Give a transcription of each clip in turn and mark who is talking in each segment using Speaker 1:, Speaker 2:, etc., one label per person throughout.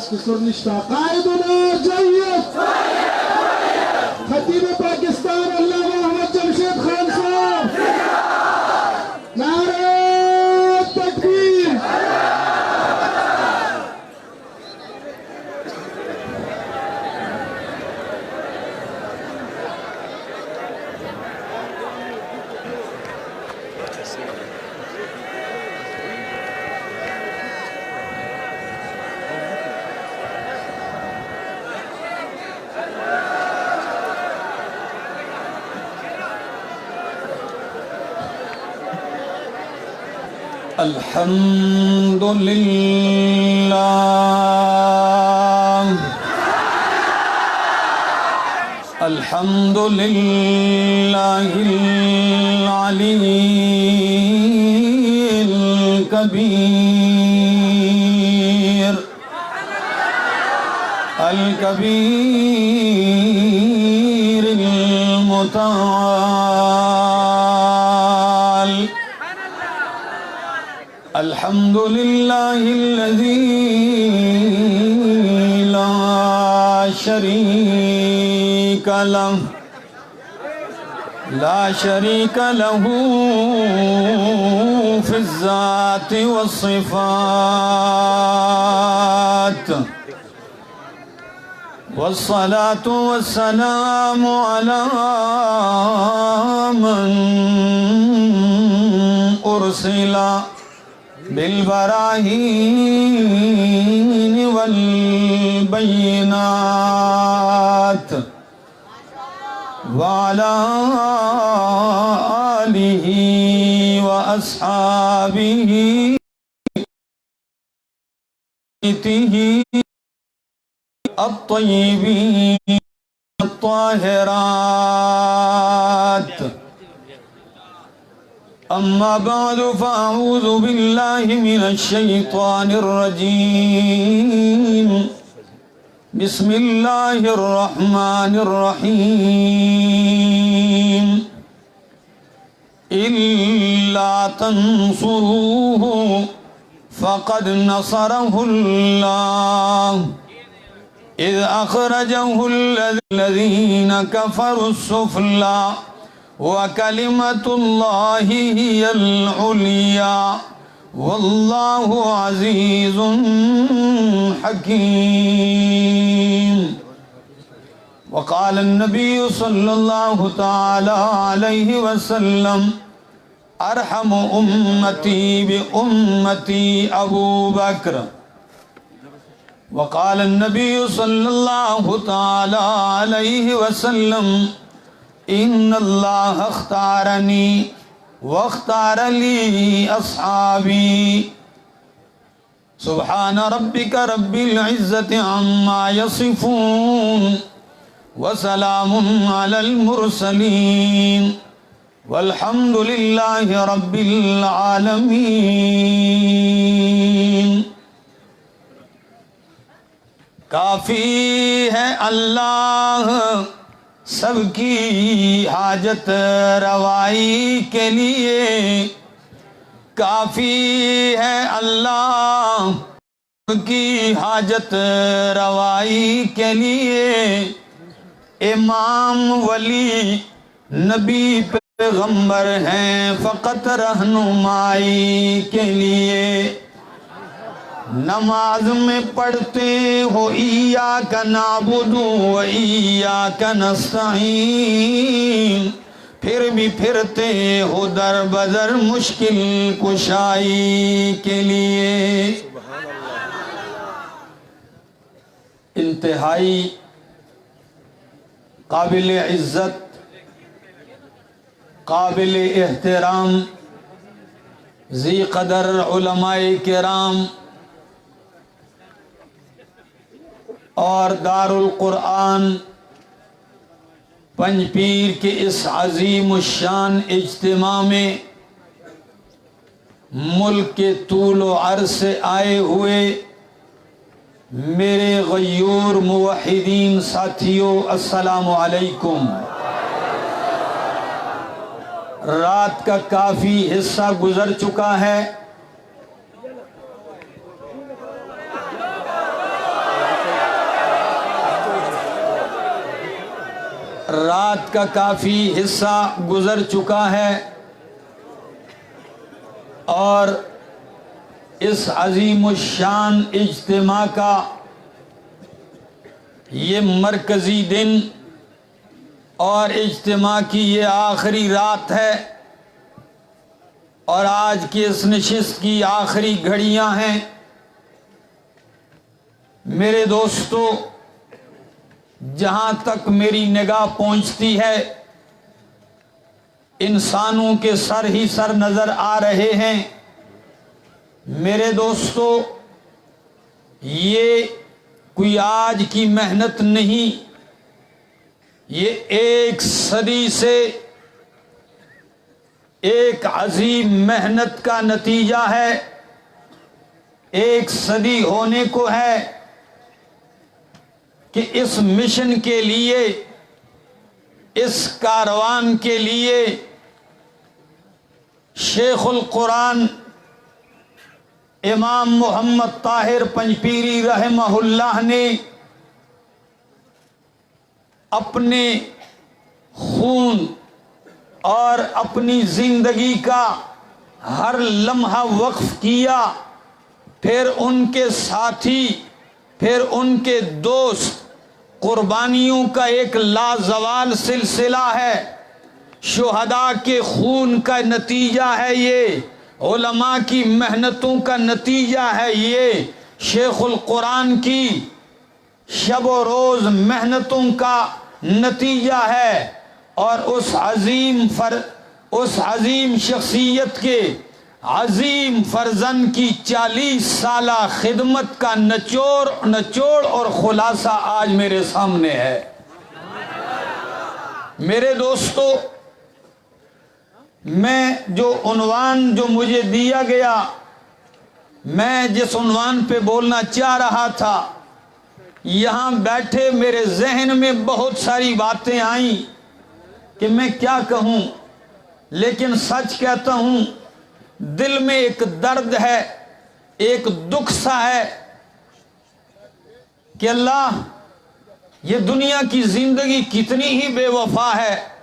Speaker 1: निष्ठा कायदुल जय्यद खतीब पाकिस्तान अल्लामा मोहम्मद जमशेद खान साहब, नारे तकबीर।
Speaker 2: अल्हम्दुलिल्लाह अल्हम्दुलिल्लाहिल अलीय्यिल कबीर अल कबीरिल मुतआल। अल्हम्दुलिल्लाहिल्लज़ी ला शरीका लहू फ़िज़्ज़ाति वस्सिफ़ात। वस्सलातु वस्सलामु अला मन उर्सिला बिलबराहीन वल बय्यिनात वाला आलिही व अस्हाबिही अत्तय्यिबीन अत्ताहिरात। अम्मा बअदु फ़अऊज़ु बिल्लाहि मिनश शैतानिर रजीम। बिस्मिल्लाहिर रहमानिर रहीम। इल्ला तंसुरूहु फ़क़द नसरहुल्लाह इज़ अख़रजहुल्लज़ीना कफ़रुस्सुफ़ला व कलिमतुल्लाहि हियल उलिया वल्लाहु अज़ीज़ुन हकीम। वक़ाल अन्नबिय्यु सल्लल्लाहु तआला अलैहि वसल्लम अरहमु उम्मती बि उम्मती अबू बकर। वक़ाल अन्नबिय्यु सल्लल्लाहु तआला अलैहि वसल्लम इन्नल्लाह अख्तारनी वख्तार ली अस्हाबी। सुब्हान रब्बिका रब्बिल इज़्ज़ति अम्मा यसिफून व सलामुन अलल मुरसलीन वल्हम्दुलिल्लाहि रब्बिल आलमीन। काफ़ी है अल्लाह सबकी हाजत रवाई के लिए, काफ़ी है अल्लाह सबकी हाजत रवाई के लिए। इमाम वली नबी पैगंबर हैं फ़कत रहनुमाई के लिए। नमाज में पढ़ते हो इय्याका नअबुदु व इय्याका नस्तईन, फिर भी फिरते हो दर बदर मुश्किल कुशाई के लिए। इंतहाई काबिल इज़्ज़त, काबिल एहतराम ज़ी क़दर उलमाए किराम और दारुल कुरान पंजपीर के इस अजीम शान इज्तिमा में मुल्क के तूल व अर्ज़ से आए हुए मेरे गयूर मुवहिदीन साथियों, अस्सलामु अलैकुम। रात का काफ़ी हिस्सा गुजर चुका है। रात का काफ़ी हिस्सा गुज़र चुका है और इस अज़ीमुश्शान इज्तिमा का ये मरकज़ी दिन और इज्तिमा की ये आखिरी रात है और आज की इस नशिस्त की आखिरी घड़ियां हैं। मेरे दोस्तों, जहां तक मेरी निगाह पहुंचती है इंसानों के सर ही सर नजर आ रहे हैं। मेरे दोस्तों, ये कोई आज की मेहनत नहीं, ये एक सदी से एक अजीम मेहनत का नतीजा है। एक सदी होने को है कि इस मिशन के लिए, इस कारवान के लिए शेखुल कुरान इमाम मोहम्मद ताहिर पंजपीरी रहमहुल्लाह ने अपने खून और अपनी जिंदगी का हर लम्हा वक्फ किया। फिर उनके साथी, फिर उनके दोस्त, कुर्बानियों का एक लाजवाल सिलसिला है। शुहदा के खून का नतीजा है ये, उलमा की मेहनतों का नतीजा है ये, शेखुल कुरान की शब व रोज मेहनतों का नतीजा है। और उस अजीम शख्सियत के अजीम फर्जन की 40 साला खिदमत का नचोड़ और खुलासा आज मेरे सामने है। मेरे दोस्तों, मैं जो उन्वान जो मुझे दिया गया, मैं जिस उन्वान पे बोलना चाह रहा था, यहाँ बैठे मेरे जहन में बहुत सारी बातें आईं कि मैं क्या कहूँ, लेकिन सच कहता हूँ, दिल में एक दर्द है, एक दुख सा है कि अल्लाह, ये दुनिया की जिंदगी कितनी ही बेवफा है,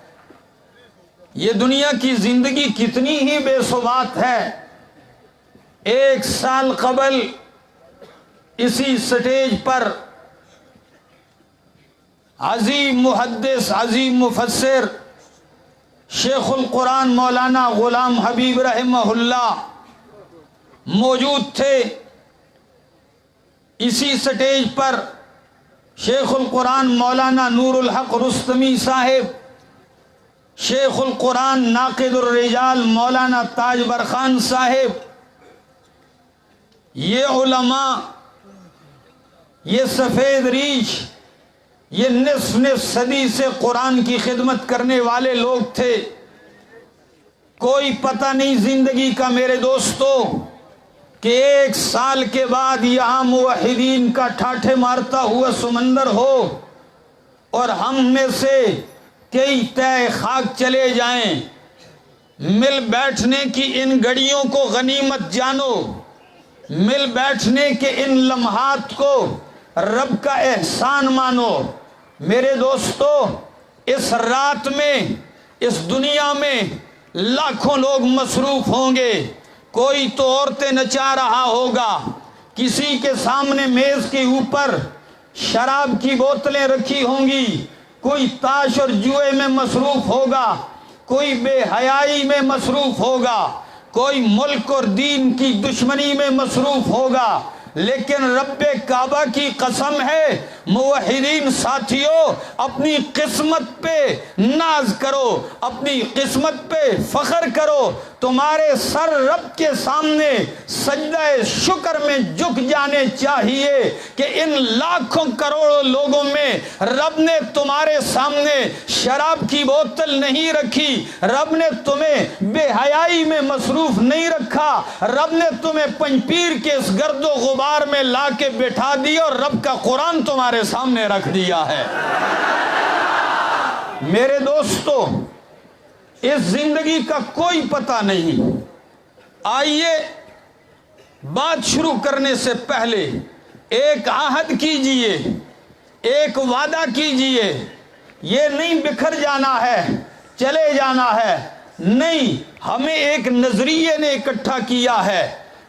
Speaker 2: ये दुनिया की जिंदगी कितनी ही बेसुबात है। 1 साल कबल इसी स्टेज पर अजीम मुहद्दिस, अजीम मुफस्सिर शेखुल कुरान मौलाना गुलाम हबीब रहमहुल्लाह मौजूद थे। इसी स्टेज पर शेखुल कुरान मौलाना नूरुल हक रुस्तमी साहिब, शेखुल कुरान नाक़िदुर रिजाल मौलाना ताजबर खान साहिब, ये उलमा, ये सफ़ेद रीश, ये निस्फ सदी से कुरान की खिदमत करने वाले लोग थे। कोई पता नहीं जिंदगी का मेरे दोस्तों कि 1 साल के बाद यहाँ मुवहिदीन का ठाठे मारता हुआ समंदर हो और हम में से कई तय खाक चले जाएं। मिल बैठने की इन घड़ियों को गनीमत जानो, मिल बैठने के इन लम्हात को रब का एहसान मानो। मेरे दोस्तों, इस रात में, इस दुनिया में लाखों लोग मसरूफ होंगे। कोई तो औरतें नचा रहा होगा, किसी के सामने मेज के ऊपर शराब की बोतलें रखी होंगी, कोई ताश और जुए में मसरूफ होगा, कोई बेहयाई में मसरूफ होगा, कोई मुल्क और दीन की दुश्मनी में मसरूफ होगा। लेकिन रब्बे काबा की कसम है, मुवहिदीन साथियों, अपनी किस्मत पे नाज करो, अपनी किस्मत पे फख्र करो। तुम्हारे सर रब के सामने सजदा शुक्र में झुक जाने चाहिए कि इन लाखों करोड़ों लोगों में रब ने तुम्हारे सामने शराब की बोतल नहीं रखी, रब ने तुम्हें बेहयाई में मसरूफ नहीं रखा, रब ने तुम्हें पंजपीर के इस गर्दो गुबार में ला के बैठा दिया और रब का कुरान तुम्हारे सामने रख दिया है। मेरे दोस्तों, इस जिंदगी का कोई पता नहीं। आइए, बात शुरू करने से पहले एक आहद कीजिए, एक वादा कीजिए ये नहीं बिखर जाना है, चले जाना है, नहीं, हमें एक नजरिए ने इकट्ठा किया है,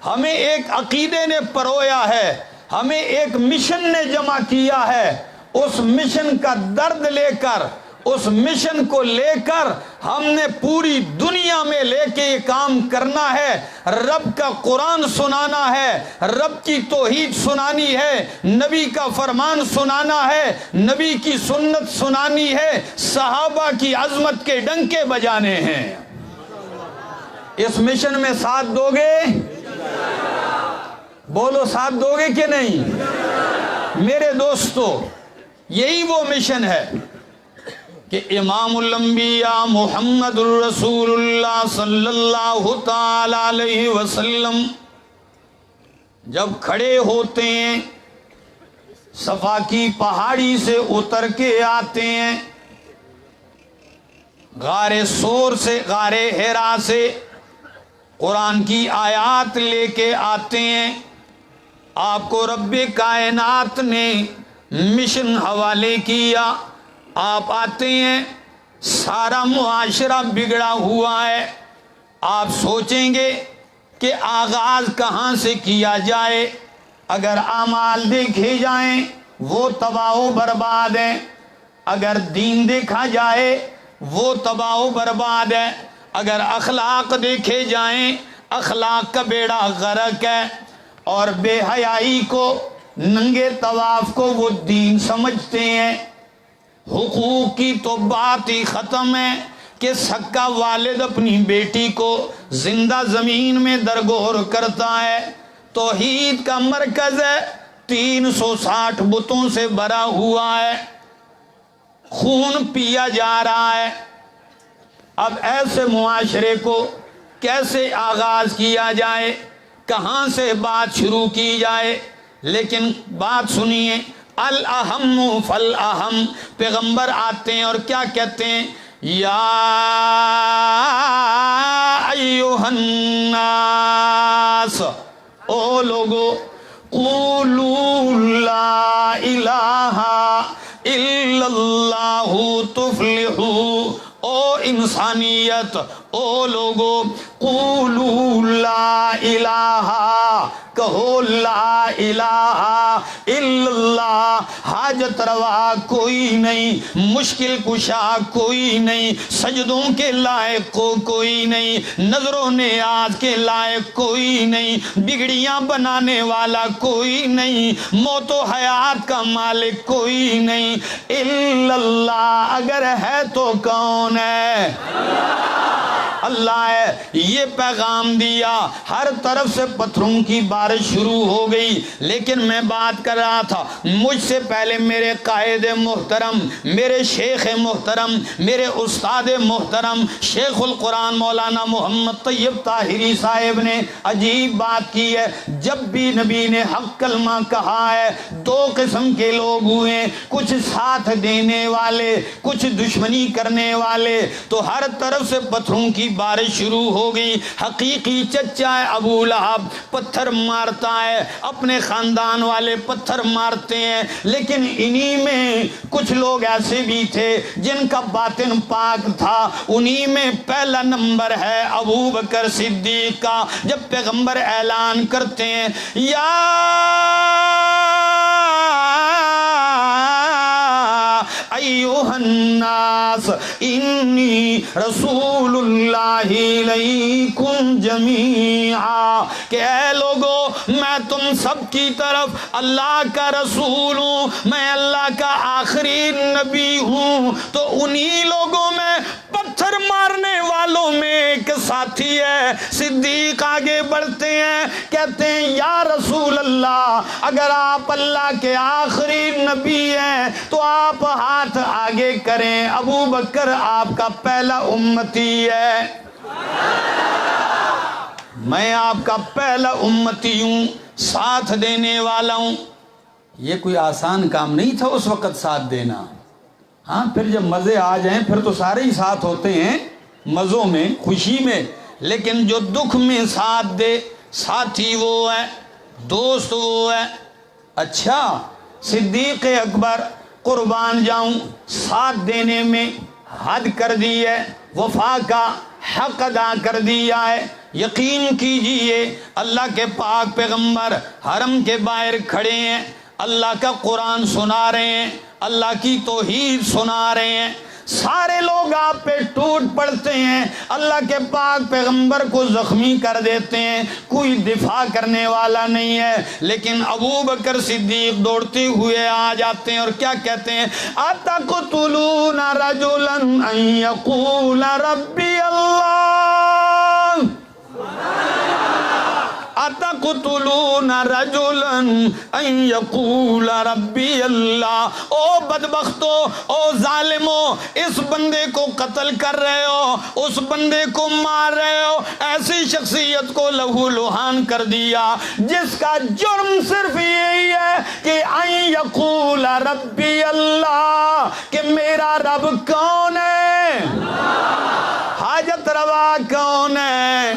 Speaker 2: हमें एक अकीदे ने परोया है, हमें एक मिशन ने जमा किया है। उस मिशन का दर्द लेकर, उस मिशन को लेकर हमने पूरी दुनिया में लेके ये काम करना है। रब का कुरान सुनाना है, रब की तौहीद सुनानी है, नबी का फरमान सुनाना है, नबी की सुन्नत सुनानी है, सहाबा की अजमत के डंके बजाने हैं। इस मिशन में साथ दोगे? बोलो, साथ दोगे कि नहीं? मेरे दोस्तों, यही वो मिशन है कि इमामुल अंबिया मुहम्मदुर रसूलुल्लाह सल्लल्लाहु ताला अलैहि वसल्लम जब खड़े होते हैं, सफा की पहाड़ी से उतर के आते हैं, गारे सोर से, गारे हिरा से कुरान की आयात लेके आते हैं। आपको रब्बे कायनात ने मिशन हवाले किया, आप आते हैं, सारा मुआशरा बिगड़ा हुआ है। आप सोचेंगे कि आगाज कहाँ से किया जाए। अगर आमाल देखे जाएं वो तबाह बर्बाद है, अगर दीन देखा जाए वो तबाह बर्बाद है, अगर अखलाक देखे जाएं अखलाक का बेड़ा गर्क है। और बेहयाई को, नंगे तवाफ को वो दीन समझते हैं। हुकूक की तो बात ही ख़त्म है कि सक्का वालिद अपनी बेटी को जिंदा ज़मीन में दरगोर करता है। तौहीद का मरकज़ है, 360 बुतों से भरा हुआ है, खून पिया जा रहा है। अब ऐसे मुआशरे को कैसे आगाज किया जाए, कहाँ से बात शुरू की जाए? लेकिन बात सुनिए, अल अहम फल अहम। पैगंबर आते हैं और क्या कहते हैं? या अय्युहन नास, ओ लोगो, क़ूलू ला इलाहा इल्लल्लाहु तुफ्लिहू। ओ इंसानियत, ओ लोगो, क़ूलू ला इलाहा, कहो ला इलाहा इल्लल्लाह। हाजत रवा कोई नहीं, मुश्किल कुशा कोई नहीं, सजदों के लायक को कोई नहीं, नजरों ने आज के लायक कोई नहीं, बिगड़ियां बनाने वाला कोई नहीं, मौतो हयात का मालिक कोई नहीं, इल्लल्लाह। अगर है तो कौन है? अल्लाह है। ये पैगाम दिया, हर तरफ से पत्थरों की बारिश शुरू हो गई। लेकिन मैं बात कर रहा था, मुझसे पहले मेरे कायद मोहतरम, मेरे शेख मोहतरम, मेरे उस्ताद मोहतरम शेखुल कुरान मौलाना मोहम्मद तैयब ताहिरी साहिब ने अजीब बात की है। जब भी नबी ने हक कलमा कहा है, दो किस्म के लोग हुए, कुछ साथ देने वाले, कुछ दुश्मनी करने वाले। तो हर तरफ से पत्थरों की बारिश शुरू हो गई। हकीकी चच्चा है अबू लहब, पत्थर मारता है, अपने खानदान वाले पत्थर मारते हैं। लेकिन इन्हीं में कुछ लोग ऐसे भी थे जिनका बातिन पाक था। उन्हीं में पहला नंबर है अबू बकर सिद्दीक का। जब पैगंबर ऐलान करते हैं, या अय्युहन्नास इन्नी रसूलुल्लाहि इलैकुम जमीआ, कि ऐ लोगो, मैं तुम सब की तरफ अल्लाह का रसूल हूँ, मैं अल्लाह का आखिरी नबी हूँ। तो उन्हीं लोगों में, पत्थर मारने वालों में एक साथी है। सिद्दीक आगे बढ़ते हैं, कहते हैं, या रसूल अल्लाह, अगर आप अल्लाह के आखिरी नबी हैं तो आप हाथ आगे करें। अबू बकर आपका पहला उम्मती है, मैं आपका पहला उम्मती हूँ, साथ देने वाला हूँ। ये कोई आसान काम नहीं था उस वक़्त साथ देना। हाँ, फिर जब मज़े आ जाएं फिर तो सारे ही साथ होते हैं, मज़ों में, खुशी में। लेकिन जो दुख में साथ दे, साथी वो है, दोस्त वो है। अच्छा, सिद्दीक़ अकबर कुर्बान जाऊं, साथ देने में हद कर दी है, वफा का हक अदा कर दिया है। यकीन कीजिए अल्लाह के पाक पैगंबर हरम के बाहर खड़े हैं, अल्लाह का कुरान सुना रहे हैं, अल्लाह की तौहीद सुना रहे हैं, सारे लोग आप पे टूट पड़ते हैं, अल्लाह के पाक पैगंबर को जख्मी कर देते हैं, कोई दिफा करने वाला नहीं है। लेकिन अबू बकर सिद्दीक दौड़ते हुए आ जाते हैं और क्या कहते हैं, अतक़तुलूना रजुलन अन यक़ूल रब्बी अल्लाह, अतक़तुलूना रजुलन अन यक़ूल रब्बी अल्लाह। ओ बदबख्तो, ओ जालिमो, इस बंदे को कत्ल कर रहे हो, उस बंदे को मार रहे हो, ऐसी शख्सियत को लहू लुहान कर दिया जिसका जुर्म सिर्फ यही है कि अन यक़ूल रब्बी अल्लाह, कि मेरा रब कौन है, हाजत रवा कौन है,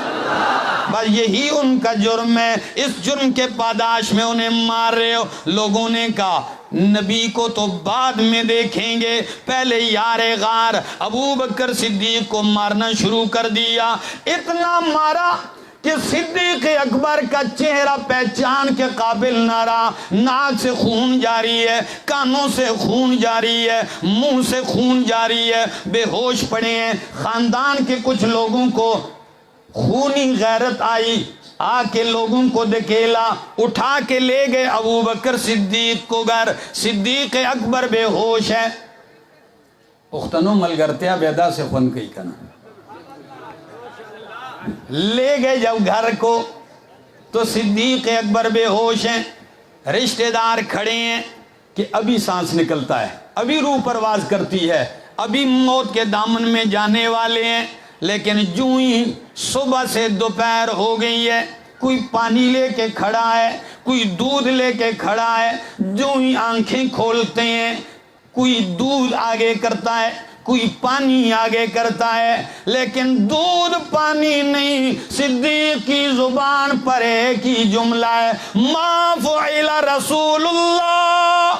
Speaker 2: बस यही उनका जुर्म है। इस जुर्म के पादाश में उन्हें मार रहे हो। लोगों ने कहा नबी को तो बाद में देखेंगे, पहले यारे गार अबू बकर सिद्दीक को मारना शुरू कर दिया। इतना मारा कि सिद्दीक अकबर का चेहरा पहचान के काबिल ना रहा, नाक से खून जारी है, कानों से खून जारी है, मुंह से खून जारी है, बेहोश पड़े हैं। खानदान के कुछ लोगों को खूनी गैरत आई, आके लोगों को धकेला, उठा के ले गए अबू बकर सिद्दीक को घर। सिद्दीक अकबर बेहोश है। पुख्तनो मलगरतिया बेदा से फन कही कना ले गए जब घर को, तो सिद्दीक अकबर बेहोश हैं। रिश्तेदार खड़े हैं कि अभी सांस निकलता है, अभी रूह परवाज करती है, अभी मौत के दामन में जाने वाले हैं। लेकिन जूं ही सुबह से दोपहर हो गई है, कोई पानी लेके खड़ा है, कोई दूध लेके खड़ा है, जूं ही आंखें खोलते हैं कोई दूध आगे करता है, कोई पानी आगे करता है, लेकिन दूध पानी नहीं। सिद्दीक की जुबान पर एक ही जुमला है, मा फ़ुइला रसूलुल्लाह,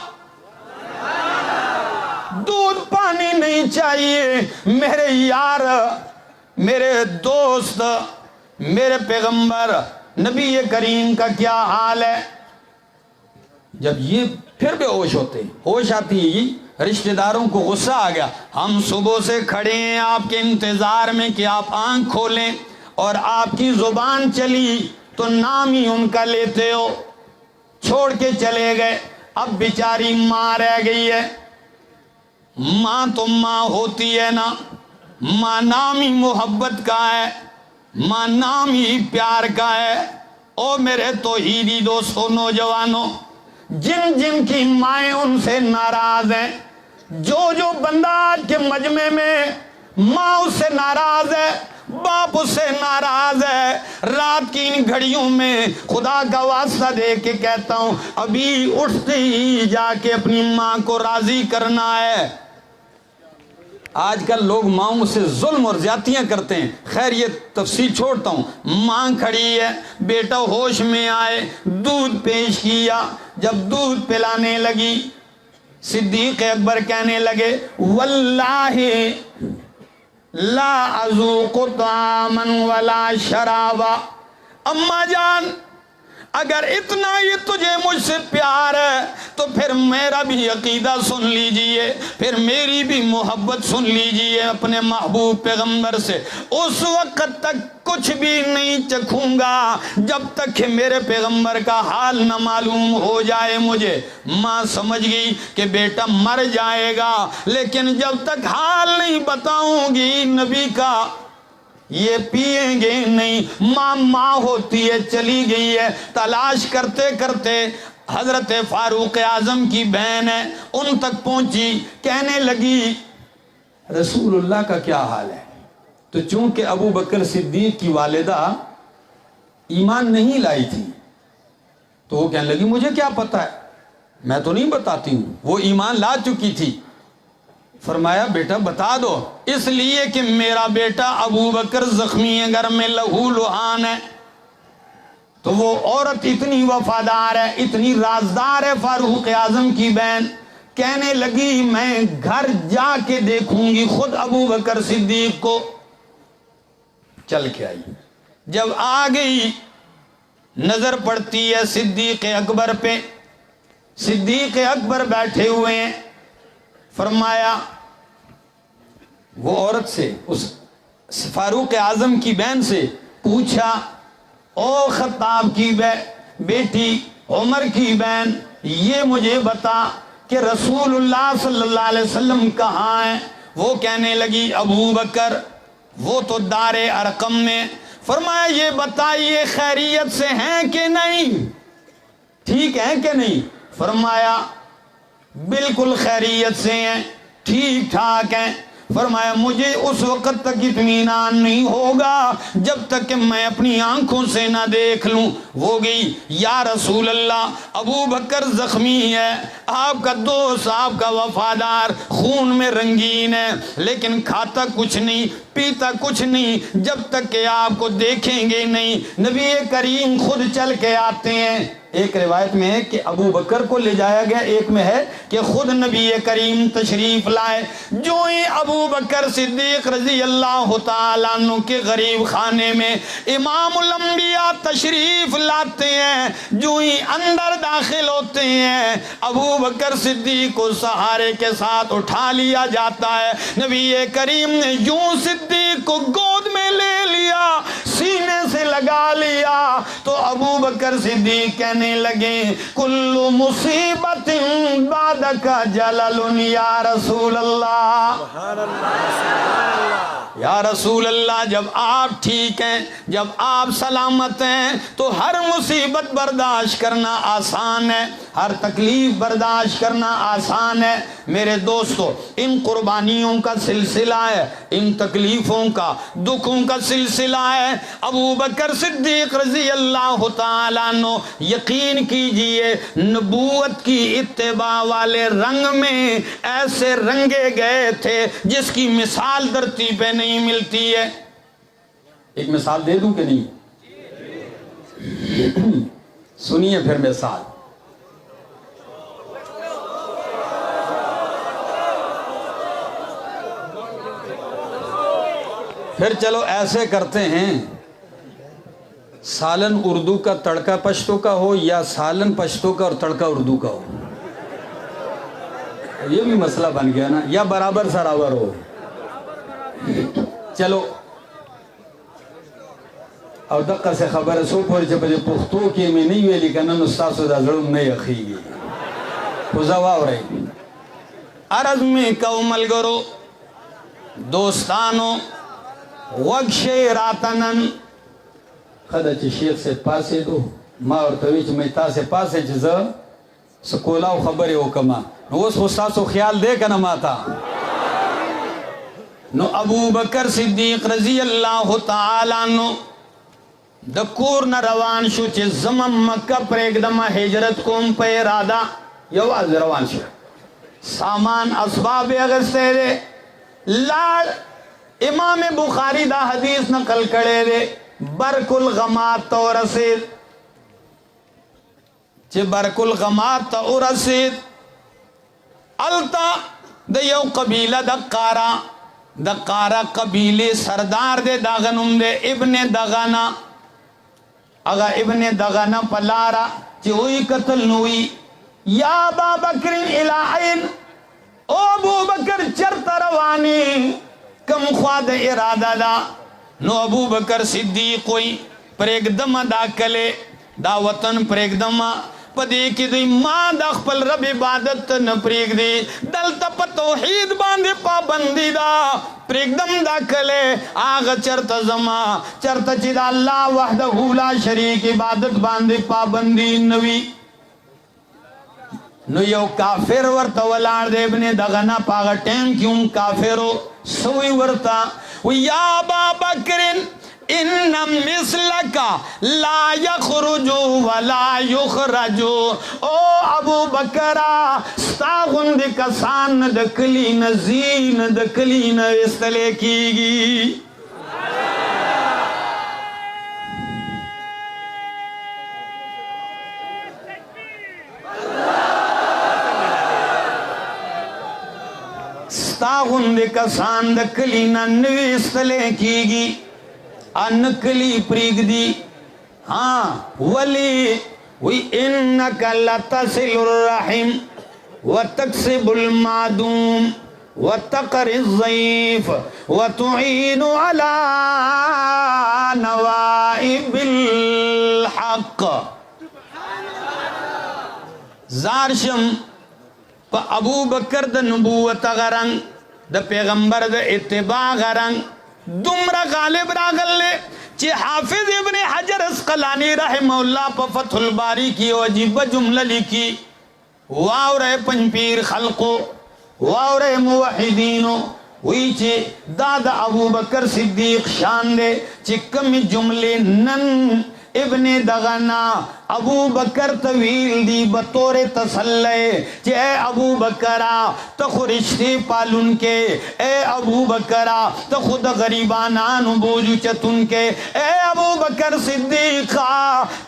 Speaker 2: दूध पानी नहीं चाहिए। मेरे यार, मेरे दोस्त, मेरे पैगंबर नबी करीम का क्या हाल है। जब ये फिर बेहोश होते, होश आती है, रिश्तेदारों को गुस्सा आ गया, हम सुबह से खड़े हैं आपके इंतजार में कि आप आंख खोलें, और आपकी जुबान चली तो नाम ही उनका लेते हो, छोड़ के चले गए। अब बेचारी माँ रह गई है। माँ तो माँ होती है ना, माँ नाम ही मोहब्बत का है, माँ नाम ही प्यार का है। ओ मेरे तौहीदी दोस्तों, नौजवानों, जिन जिन की माएँ उनसे नाराज हैं, जो जो बंदा आज के मजमे में माँ उससे नाराज है, बाप उससे नाराज है, रात की इन घड़ियों में खुदा का वास्ता दे के कहता हूँ, अभी उठते ही जाके अपनी माँ को राजी करना है। आजकल लोग माओं से जुल्म और ज्यादतियां करते हैं। खैर ये तफसील छोड़ता हूँ। माँ खड़ी है, बेटा होश में आए, दूध पेश किया। जब दूध पिलाने लगी, सिद्दीक अकबर कहने लगे, वल्लाहि ला अज़ूक़ु तामन वला शराबा। अम्मा जान, अगर इतना ही तुझे मुझसे प्यार है तो फिर मेरा भी अकीदा सुन लीजिए, फिर मेरी भी मोहब्बत सुन लीजिए अपने महबूब पैगंबर से। उस वक्त तक कुछ भी नहीं चखूंगा जब तक कि मेरे पैगंबर का हाल न मालूम हो जाए मुझे। माँ समझ गई कि बेटा मर जाएगा, लेकिन जब तक हाल नहीं बताऊंगी नबी का, ये पिएंगे नहीं। माँ होती है, चली गई है। तलाश करते करते हजरत फारूक आजम की बहन है, उन तक पहुंची, कहने लगी रसूलुल्लाह का क्या हाल है। तो चूंकि अबू बकर सिद्दीक की वालिदा ईमान नहीं लाई थी, तो वो कहने लगी मुझे क्या पता है, मैं तो नहीं बताती हूं। वो ईमान ला चुकी थी। फरमाया बेटा बता दो, इसलिए कि मेरा बेटा अबू बकर जख्मी है, घर में लहू लुहान है। तो वो औरत इतनी वफादार है, इतनी राजदार है फारूक आजम की बहन, कहने लगी मैं घर जाके देखूंगी खुद अबू बकर सिद्दीक को। चल के आई, जब आ गई नजर पड़ती है सिद्दीक अकबर पे। सिद्दीक अकबर बैठे हुए हैं। फरमाया, वो औरत से, उस फारूक आजम की बहन से पूछा, ओ खत्ताब की बेटी, उमर की बहन, ये मुझे बता कि रसूलुल्लाह सल्लल्लाहु अलैहि वसल्लम कहाँ हैं? वो कहने लगी अबू बकर, वो तो दारे अरकम में। फरमाया, ये बताइए खैरियत से हैं कि नहीं, ठीक है कि नहीं? फरमाया, बिल्कुल खैरियत से हैं, ठीक ठाक हैं। फरमाया, मुझे उस वक़्त तक इत्मीनान नहीं होगा जब तक कि मैं अपनी आंखों से ना देख लूं। वो गई, या रसूल अल्लाह, अबू बकर जख्मी है, आपका दोस्त, आपका वफादार, खून में रंगीन है, लेकिन खाता कुछ नहीं, पीता कुछ नहीं, जब तक कि आपको देखेंगे नहीं। नबी करीम खुद चल के आते हैं। एक रिवायत में है कि अबू बकर को ले जाया गया, एक में है कि खुद नबी करीम तशरीफ लाए। जो ही अबू बकर सिद्दीक रजी अल्लाह तआला अन्हु के गरीब खाने में इमामुल अंबिया तशरीफ लाते हैं, जो ही अंदर दाखिल होते हैं, अबू बकर सिद्दीक को सहारे के साथ उठा लिया जाता है। नबी करीम ने यूं सिद्दीक को गोद में ले लिया, सीने से लगा लिया, तो अबू बकर सिद्दीक कहने लगे, कुल्लु मुसीबतिन बादका जलालुन या रसूल अल्लाह, या रसूल अल्लाह, जब आप ठीक हैं, जब आप सलामत हैं, तो हर मुसीबत बर्दाश्त करना आसान है, हर तकलीफ बर्दाश्त करना आसान है। मेरे दोस्तों, इन कुर्बानियों का सिलसिला है, इन तकलीफ़ों का, दुखों का सिलसिला है। अबू बकर सिद्दीक रज़ी अल्लाह तआला अन्हु, यकीन कीजिए, नबूवत की इत्तिबा वाले रंग में ऐसे रंगे गए थे जिसकी मिसाल धरती पे नहीं मिलती है। एक मिसाल दे दूं कि नहीं? सुनिए फिर मिसाल। फिर चलो ऐसे करते हैं, सालन उर्दू का तड़का पश्तो का हो या सालन पश्तो का और तड़का उर्दू का हो, ये भी मसला बन गया ना, या बराबर सराबर हो। चलो और दक्का से खबर सो पर जब पुख्तो के में नहीं हुए लिखा नस्तासुम नहीं अखीगी खुजवा हो रही अरज में कौमल गरो दोस्तानो वक्षे रातनन खदा शेख से पासे दो माँ और तवीच में से पासे सकोला खबर हो कमा उस उस्ताद ख्याल दे का ना माता नो अबू बकर सिद्दीक रजी अल्लाह तआला अन्हु दकूर न रवान शु चे जमम मक्का पर एकदम हिजरत कोम पे इरादा यवाज रवान शु सामान असबाब अगस्ते रे लाड़ इमाम बुखारी दा हदीस नकल करे रे बरकुल गमात तो रसीद चे बरकुल गमात तो रसीद अलता दयो कबीला दकारा कबीले सरदार दे दागनुम दे इब्ने दगाना अगा इब्ने दगाना पलारा चोई कत्ल नुई या अबा बकर इलाइन ओ अबू बकर चरता रवानी कम ख्वाद इरादा दा नो अबू बकर सिद्दीक कोई पर एकदम दाखले दावतन पर एकदम पदे की दी मां दखपल रब इबादत न प्रेग दे दल तप तौहीद बांधे पाबंदी दा प्रेगदम दाखले आग चरत जमा चरत चिदा अल्लाह वहदहू ला शरीक इबादत बांधे पाबंदी नवी नो यो काफिर वर्ता वलाड़ दे इब्ने दगना पागा टाइम क्यों काफिरो सोई वर्ता वो या अबा बकरिन इन्ना मिसलका ला यखरुजु वला युखरजु ओ अबू बकरा स्तागुंद कसान दकली नजीन दकली न इस्तले कीगी स्ता गुंद कसान द कली नन्विस्तले कीगी अनकली प्रीगदी हाँ वली वी इन्नका लतसिलुर रहीम व तक्सिबुल मादूम व तक़रिज़ ज़ईफ़ व तुईनु अला नवाइबिल हक़। ज़ारशम प अबू बकर द नबूवत गरंग द पैगंबर द इत्तिबा गरंग दुमरा गालिब रागले चे हाफिज इब्ने हजर अस्क़लानी रहमहुल्लाह प फ़थुल बारी की अजीब जुमला लिखी वावरे पंपीर खल्को वावरे मुवहिदीनो वही चे दादा अबू बकर सिद्दीक शान दे चे कमी जुमले नन इब्ने दगना अबू बकर तवील दी बतौर तसल्ले चे ए अबू बकरा तो खुद रिश्ते पालुन के ए अबू बकरा तो खुद गरीबानान बोझू चतुन के ए अबू बकर सिद्दीका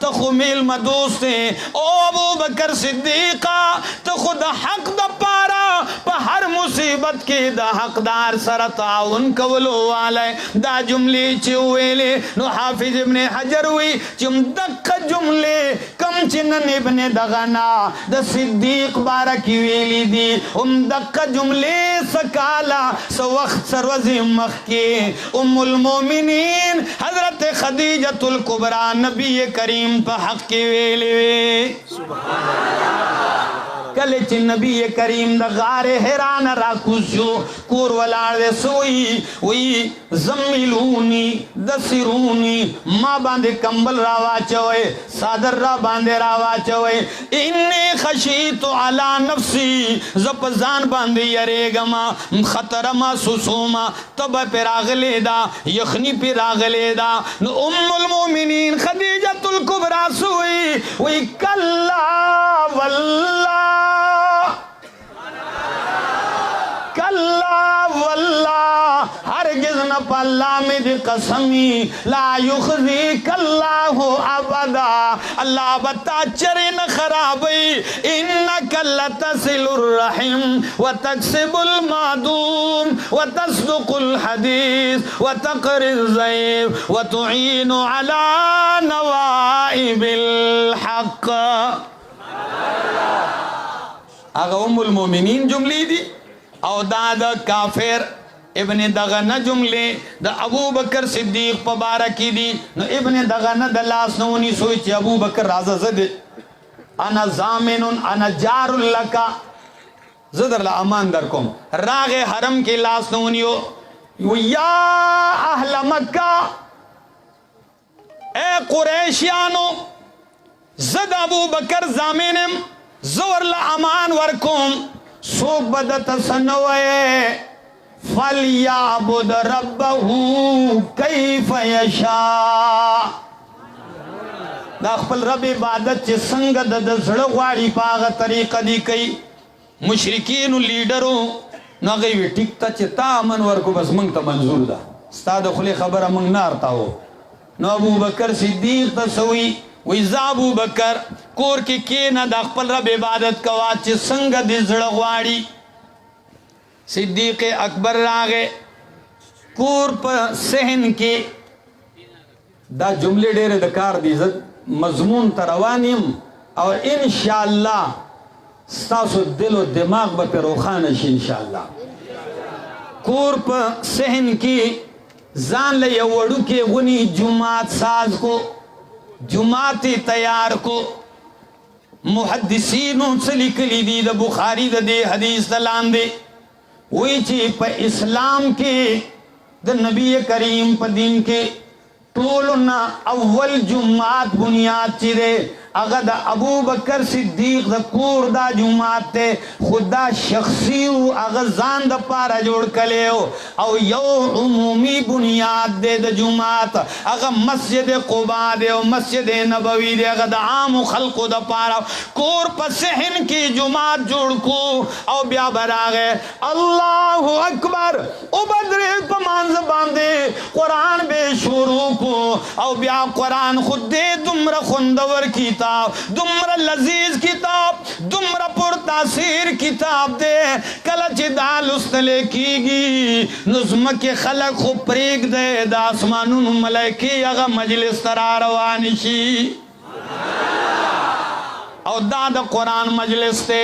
Speaker 2: तो खुद मिल मदोस्ते ओ अबू बकर सिद्दीका तो खुद हक द पारा पर हर मुसीबत के द हकदार सर ताउन कवलो वाले दा जुमले चुवेले नो हाफिज इब्ने हजर हुई चुम दक जुमले कम चिन्हन इब्ने दगना द सिद्दीक बारकी वेली दी दक जुमले सकाला सवक्त सरवज़ी मखके उम्मुल मोमिनीन हजरत खदीजतुल कुबरा नबी करीम पे हक के वेले कले च नबी करीम द गारे हैरान राकुशो कोर वलाड़े सोई वही जम्मिलूनी दसिरूनी माँ बांधे कंबल रावा चवे सादर रा बांधे रावा चवे इन्ने खशी तो अला नफ्सी जपजान बांधे यरेगमा खतर मा सुसुमा तब पे रागले दा यखनी पे रागले दा उम्मुल मोमिनीन खदीजतुल कुबरा सोई वही कल्ला वल्ला कल्ला वल्ला हरगिज़ न पल्ला में दी कसमी ला युखज़ी कल्ला हो अबदा अल्लाह बता चरे न खराबी इन्नका लतसिलुर रहीम व तक्सिबुल मादूम व तस्दुकुल हदीस व तक़रिज़ ज़ईफ़ व तुईनु अला नवाइबिल हक़। आगा उम्मुल मोमिनीन जुमली दी और दादा काफिर इब्ने दगना जुमले द अबू बकर सिद्दीक पबारकी दी न इब्ने दगना दलास नोनी सोच अबू बकर राजा जद अना जामिनुन अना जारुल लका जदर ला अमान दर कोम रागे हरम के लास नोनियो या अहल मक्का ए कुरैशियानो जद अबू बकर जामिनम जोर ला अमान वरकुम सो बदत सनवे फलयाबुद रब्बहू कैफ यशा दा खपल रब इबादत च संग द झड़ वाड़ी पाग तरीका दी कई मुशरिकीन लीडरो न गई टिकता च तामन वर को बस मंग त मंजूर दा उस्ताद खुले खबर मंग ना arta हो न अबू बकर सिद्दीक तसवी अबू बकर कोर के न दखपल रब इबादत कवा च संग दी झड़वाड़ी सिद्दीक अकबर रागे कोर पर सहन के दा जुमले डेरे दकार दी मजमून तरवानिम और इंशाअल्लाह सासो दिल और दिमाग पे रोखान शी इंशाअल्लाह कोर पर सहन की जान ले वड़ू के गुनी जुमात साज को जुमाती तैयार को मुहद्दिसीनों से लिखली दी द बुखारी द दे हदीस दलान दे वही चीज पर इस्लाम के द नबी करीम पर दिन के टोलना अव्वल जुमात बुनियाद चिरे अगर द अबू बकर सिद्दीक द कोर दा जुमात ते खुदा शख्सी अगर जान द पारा जोड़ कले हो और यो उमूमी बुनियाद दे द जुमात अगर मस्जिद कुबा दे मस्जिद नबवी दे अगर द आम खल्को द पारा कोर पर सहन की जुमात जोड़ को और ब्या बरा गए अल्लाहु अकबर उबद्रे पमान जबान दे कुरान बेशुरू को और ब्या कुरान खुद दे दुमरा खुंदवर किताब दुमरा लजीज किताब दुमरा पुरत दासीर किताब दे कल चिदाल उस्तले कीगी नुज़्म के खलक खु प्रेग दे द आसमानुन मलाइके अगा मजलिस तरा रवानिशी और दाद कुरान मजलिस ते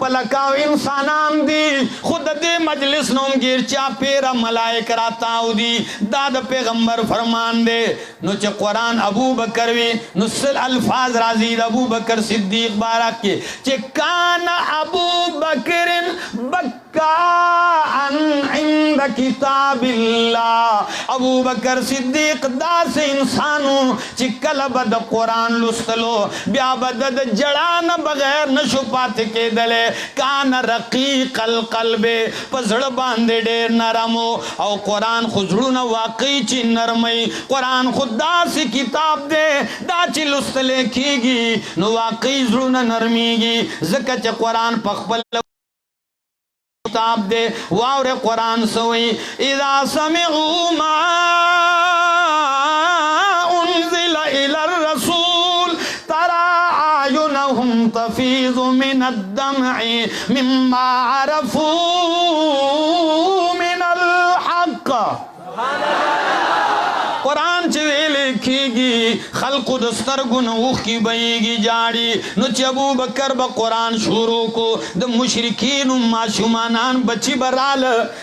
Speaker 2: पलकाव इंसानान दी खुद दे मजलिस नोम गिर चा पेरा मलाइक राताव दी दाद पैगंबर फरमान दे नुच कुरान अबू बकर वी नुसल अल्फाज राजी अबू बकर सिद्दीक बारक के चे कान अबू बकरिन बक्का इंद किताबिल्लाह अबू बकर सिद्दीक दास इंसानु चिकल बद कुरान लुस्तलो ब्या बदद जड़ा न बगैर न छुपात के दले कान रकीक कल्बे पजड़ बांधे डेर नरमो और कुरान खुजड़ू न वाकई ची नरमई कुरान खुदा सी किताब दे दाची लुस्तले कीगी न वाकई जड़ू न नरमीगी ज़कच कुरान पखपल किताब दे वावरे कुरान सोई इज़ा समिऊ मा उन्ज़िला इलर रसूल तरा आयुनहुम तफीज़ु मिनद दम'i मिम्मा अरफू मिनल हक़ कुरान चवे लिखीगी खल्क़ दस्तर गुनूह की बईगी जाड़ी नुच अबू बकर ब कुरान शुरू को द मुशरिकीन माशुमानान बची बराल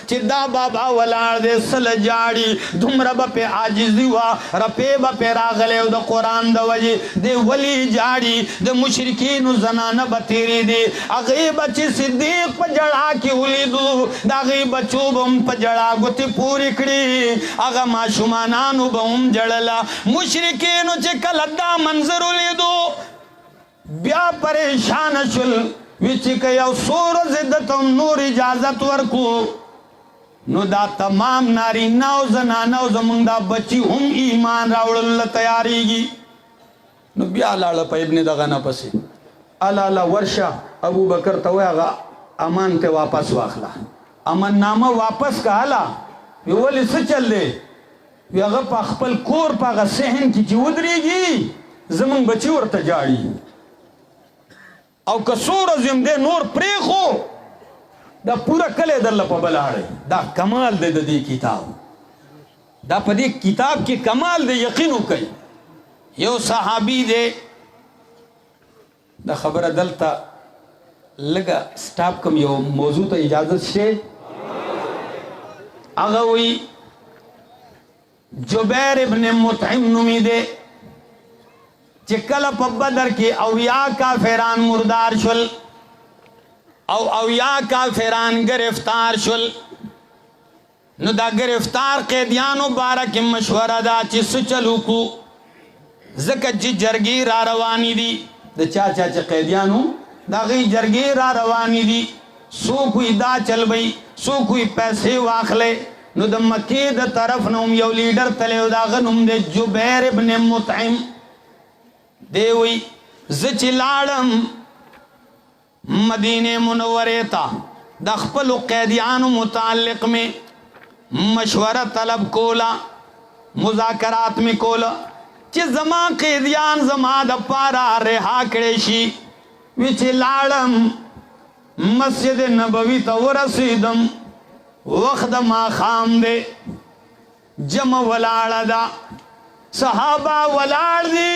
Speaker 2: चिदा बाबा वलाड़ दे सल जाड़ी धुमर ब पे आजिज़ी वा रपे ब पे रागले द कुरान द वजी दे वली जाड़ी द मुशरिकीन ज़नाना बतेरी दे अगे बची सिद्दीक प जड़ा की उलीदू दागी बचू बम प जड़ा गुती पूरी कड़ी अगा माशुमानान बम जड़ला मुशरिकीन चे कलदा मंजर उलीदो ब्या परेशान शुल विच कयो सूर जिद्दतम नूर इजाजत वरकू नु दा तमाम नारी नाव जनाना जमुंदा बच्ची हम ईमान रावल तैयारीगी नु ब्या लाल पे इब्ने दगाना पसी अला वर्षा अबू बकर तवागा अमान ते वापस वाखला अमन नामा वापस का आला योल से चल दे यगा पखपल कोर पागा सहन की चिवदरीगी जमन बची और तजाड़ी औ कसूर जिमदे नूर प्रेखो दा पूरा कले दर लपा बलाड़े दा कमाल दे दी किताब दा पदी किताब की कमाल दे यकीन कई यो सहाबी दे दा खबर दलता लगा स्टाफ कम यो मौजू तो इजाजत से आगा हुई जुबैर इब्ने मुतइम नुमीदे चिकल बदर की अविया का फेरान मुर्दार शुल और अविया का फेरान गिरफ्तार शुल नुदा गिरफ्तार कैदियानो बारा के मशवरा दा चिस चलू को ज़कत जी जरगीर आ रवानी दी द चाचा च कैदियानो दागी जरगीर आ रवानी दी सो कोई दा चल बई सो कोई पैसे वाखले नु द मक्के द तरफ नुम यो लीडर तले दाग नुम दे जुबैर इब्ने मुतइम दे हुई ज़चिलाड़म मदीने मुनव्वरे ता दखपल कैदियान मुताल्लिक में मशवरा तलब कोला मुज़ाकरात में कोला चे जमा कैदियान जमा द पारा रेहा कड़ेशी विचिलाड़म मस्जिद नबवी तो रसीदम वक्त मा खाम दे जम वलाड़ दा सहाबा वलाड़ दी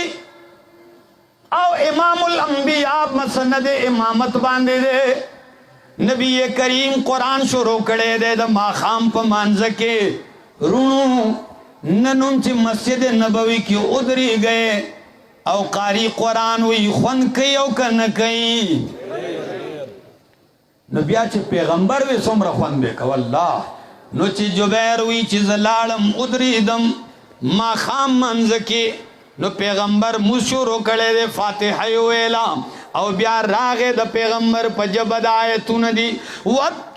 Speaker 2: और इमामुल अंबिया मसनद इमामत बांधे दे नबी करीम कुरान शुरू करे दे द मा खाम प मांझ के रूणू ननुन ची मस्जिद नबवी की उधरी गए और कारी कुरान हुई खुन कई और कन कई नबिया चे पैगंबर वे सोमरा खुन दे कवल्लाह नो ची जुबैर हुई ची जलालम उधरी दम मा खाम मंज के नो पैगंबर मुशुरो कड़े दे फातिहा वेला और ब्यार रागे द पैगंबर पजबद आए तू नदी वत्तूर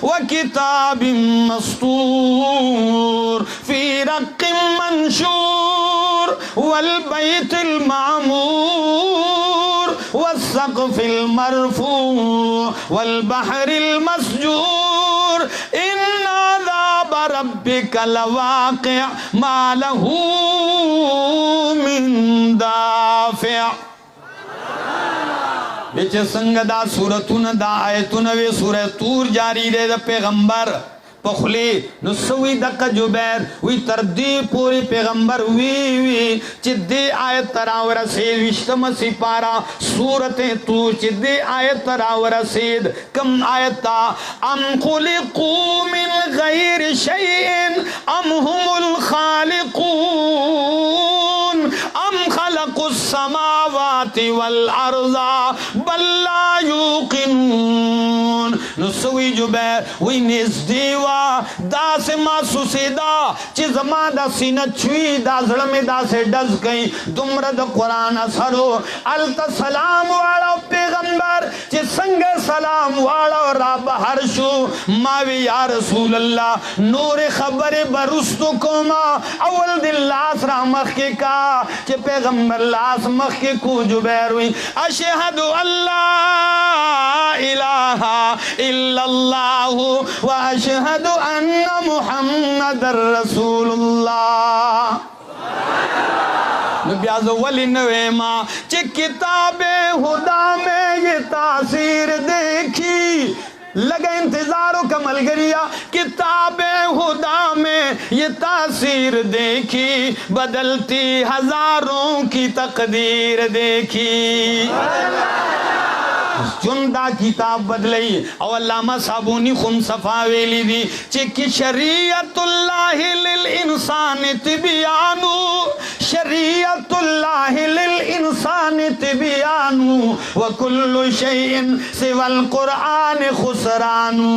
Speaker 2: व किताबिम मस्तूर फी रक्किम मंशूर वल बैतिल मामूर वस्सक़फ़िल मरफू वल बहरिल मस्जूर इन्ना अज़ाब रब्बिका लवाक़ि मा लहू मिन दाफ़ि बेचे संग दा सूरतुन दा आयतुन वे सूरह तूर जारी दे द पैगंबर पखली नुसवी दक जुबैर वी तरदी पूरी पैगंबर वी चिद्दी आयत तरावर रसीद विश्तम सिपारा सूरतें तू चिद्दी आयत तरावर रसीद कम आयता अम खुलिकू मिन गैर शैइन अम हुमुल खालिकून अम खलकुस समावाति वल अर्ज़ा बल ला युक़िनून नुसवी जुबैर वी निज़दीवा दा से मासूसेदा ची जमा दा सीना छुई दा जड़ में दा से डज गई दुमरद कुरान असरो अलत सलाम वाला पैगंबर ची संग सलाम वाला रब हर्षो मावी या रसूल अल्लाह नूर खबर बरुस्तु कोमा अवल दिल लास रामख के का ची पैगंबर लास मख के को जुबैर हुई अशहदु अल्लाह इलाहा इल्लल्लाह व अशहदु अन्ना मुहम्मदर रसूलुल्लाह नबियाज़ वली नवे माँ चे किताबे हुदा में ये तासीर देखी लगे इंतजारों का मलगरिया किताबे हुदा में ये तासीर देखी बदलती हजारों की तकदीर देखी चुंदा किताब बदलई और अल्लामा साबुनी खुम सफा वेली दी चिकी शरीयतुल्लाहि लिल इंसान तिबियानु शरीयतुल्लाहि लिल इंसान तिबियानु व कुल्लु शैइन सिवल कुरान खुसरानु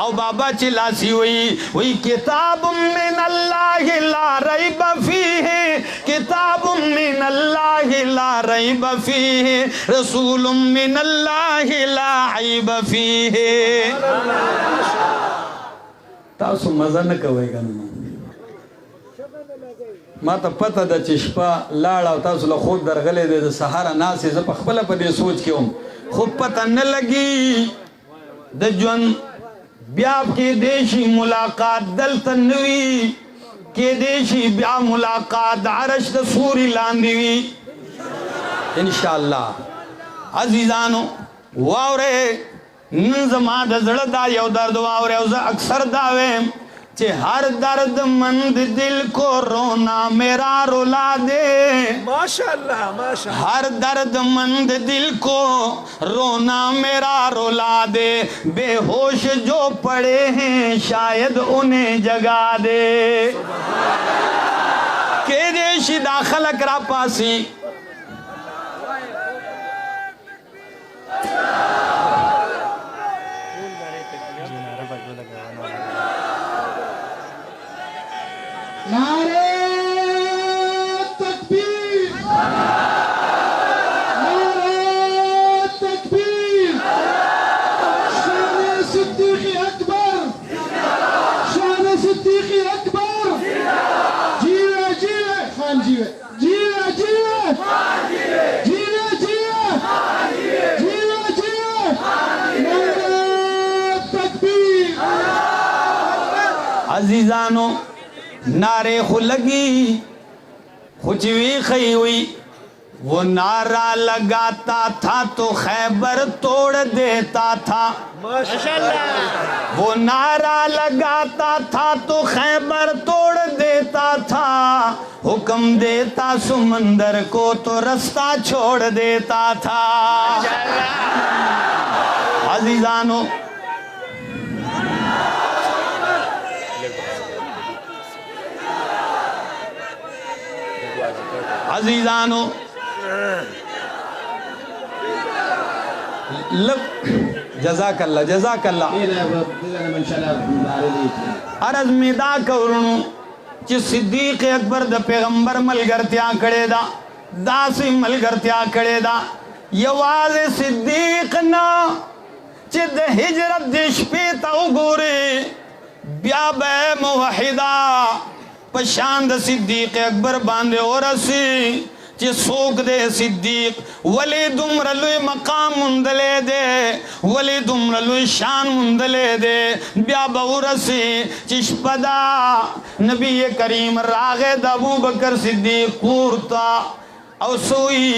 Speaker 2: और बाबा चिल्लासी हुई किताब मिन अल्लाह ला रैब फीही किताब मिन अल्लाह ला रैब फीही रसूल मिन अल्लाह ला ऐब फीही तासु मजा न कवेगा ما ته پته ده چې شپه لاړه او تاسو له خوب درغلی دی د سهاره ناستې زه په خپله په دې سوچ کې وم خو پته نه لګي د ژوند بیا کېدی شي ملاقات دلته نه وي کېدی شي بیا ملاقات د عرش د سوري لاندې وي انشاءالله عزیزانو واورئ نن زما د زړه دا یو درد واورئ او زه اکثر دا وایم चे हर दर्द मंद दिल को रोना मेरा रुला दे माशाअल्लाह माशाअल्लाह हर दर्द मंद दिल को रोना मेरा रुला दे बेहोश जो पड़े हैं शायद उन्हें जगा दे के देशी दाखल करा पासी
Speaker 1: नारे तकबीर नारे तकबीर शान सिद्दीक़ अकबर शान सिद्दीक़ अकबर जीवे जीवे खान जीवे जीवे जीवे जीवे जीवे जीवे जीवे नारे तकबीर
Speaker 2: अजीजानो नारे खुलगी खुचवी खई हुई वो नारा लगाता था तो खैबर तोड़ देता था माशाअल्लाह वो नारा लगाता था तो खैबर तोड़ देता था हुक्म देता समंदर को तो रास्ता छोड़ देता था अजीजानो अजीजानो जज़ाकल्लाह जज़ाकल्लाह अर्ज़ मिदा करूँ कि सिद्दीक़ अकबर द पैगंबर मलगरत्या कड़े दा दासी मलगरत्या कड़े दा यवाज़ सिद्दीक़ ना चिद हिजरत दिश पे ताऊ गोरे ब्याबे मुवहिदा पशांद सिद्दीक़ अकबर बांधे और असी चे सोक दे सिद्दीक़ वली दुमरलुई मकाम मुंदले दे वली दुमरलुई शान मुंदले दे ब्या बहुरसी चिशपदा नबी करीम रागे अबू बकर सिद्दीक़ कूरता और सोई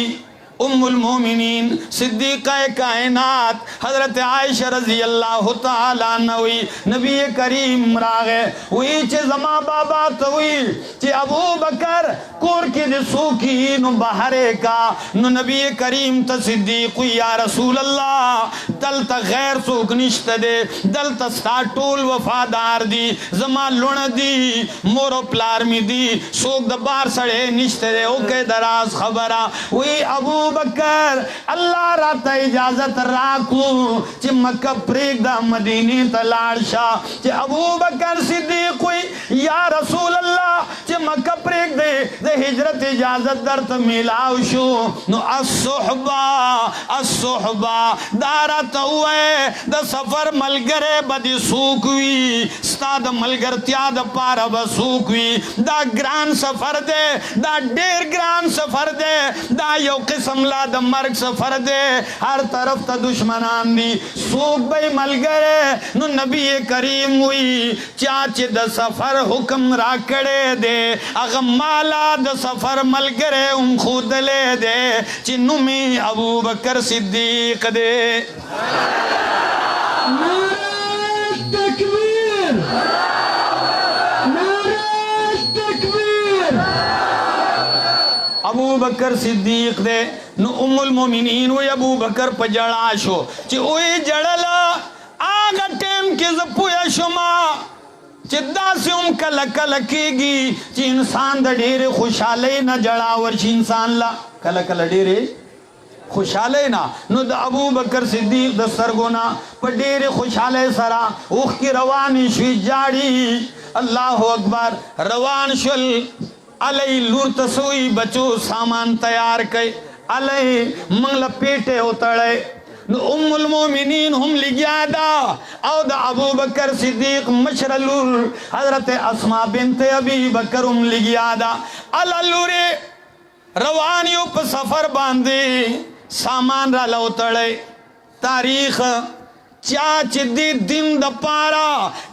Speaker 2: उम्मुल मोमिनीन सिद्दीक़ा कायनात हज़रत आयशा रज़ी अल्लाह ताला अन्हा हुई नबी करीम रागे हुई चे जमा बाबा तो हुई चे अबू बकर कोर के दे सूखी नु बहरे का नु नबी करीम त सिद्दीक़ या रसूल अल्लाह दल त गैर सूख निश्त दे दल त सा टोल वफादार दी जमा लुण दी मोरो प्लार में दी सूख दबार सड़े निश्त दे ओके दराज खबरा हुई अबू बकर अल्लाह रात इजाजत राखू चे मक्का प्रेग दा मदीने तलाड़ शाह चे अबू बकर सिद्दीक़ हुई या रसूल अल्लाह चे मक्का प्रेग दे हिजरत इजाजत दर त मिलाव शो नो असुहबा दारा तवे द सफर मलगरे बदी सूखवी स्ताद मलगर त्याद पारा बसूखवी दा ग्रान सफर दे दा डेर ग्रान सफर दे दा यो किस्म ला द मर्ग सफर दे हर तरफ त दुश्मनान दी सूख बई मलगरे नो नबी करीम हुई चाचे द सफर हुक्म राकड़े दे अगम माला द सफर मलगरे खुद ले दे चिन्नु में अबू बकर सिद्दीक दे
Speaker 1: नारे तकबीर नारे तकबीर
Speaker 2: अबू बकर सिद्दीक दे नु उम्मुल मोमिनीन वो अबू बकर पजड़ाशो ची ओए जड़ला आगा टेम के जपुया शुमा चिद्दा से कल कल केगी ची इंसान द ढेरे खुशहाले न जड़ावर ची इंसान ला कल कल ढेरे खुशहाले ना नु द अबू बकर सिद्दीक द सरगोना पर ढेरे खुशहाले सरा उख की रवानी शुई जाड़ी अल्लाह अकबर रवान शुल अलई लूर तसोई बचो सामान तैयार कई अलई मंगल पेटे उतड़े उम्मुल मोमिनीन हम लिग्यादा औ द अबू बकर सिद्दीक मशरलुल हजरत अस्मा बिनते अबी बकर हम लिग्यादा अललुरे रवानियों पर सफर बांधे सामान रा लौतड़े तारीख चाच दी दिन द पारा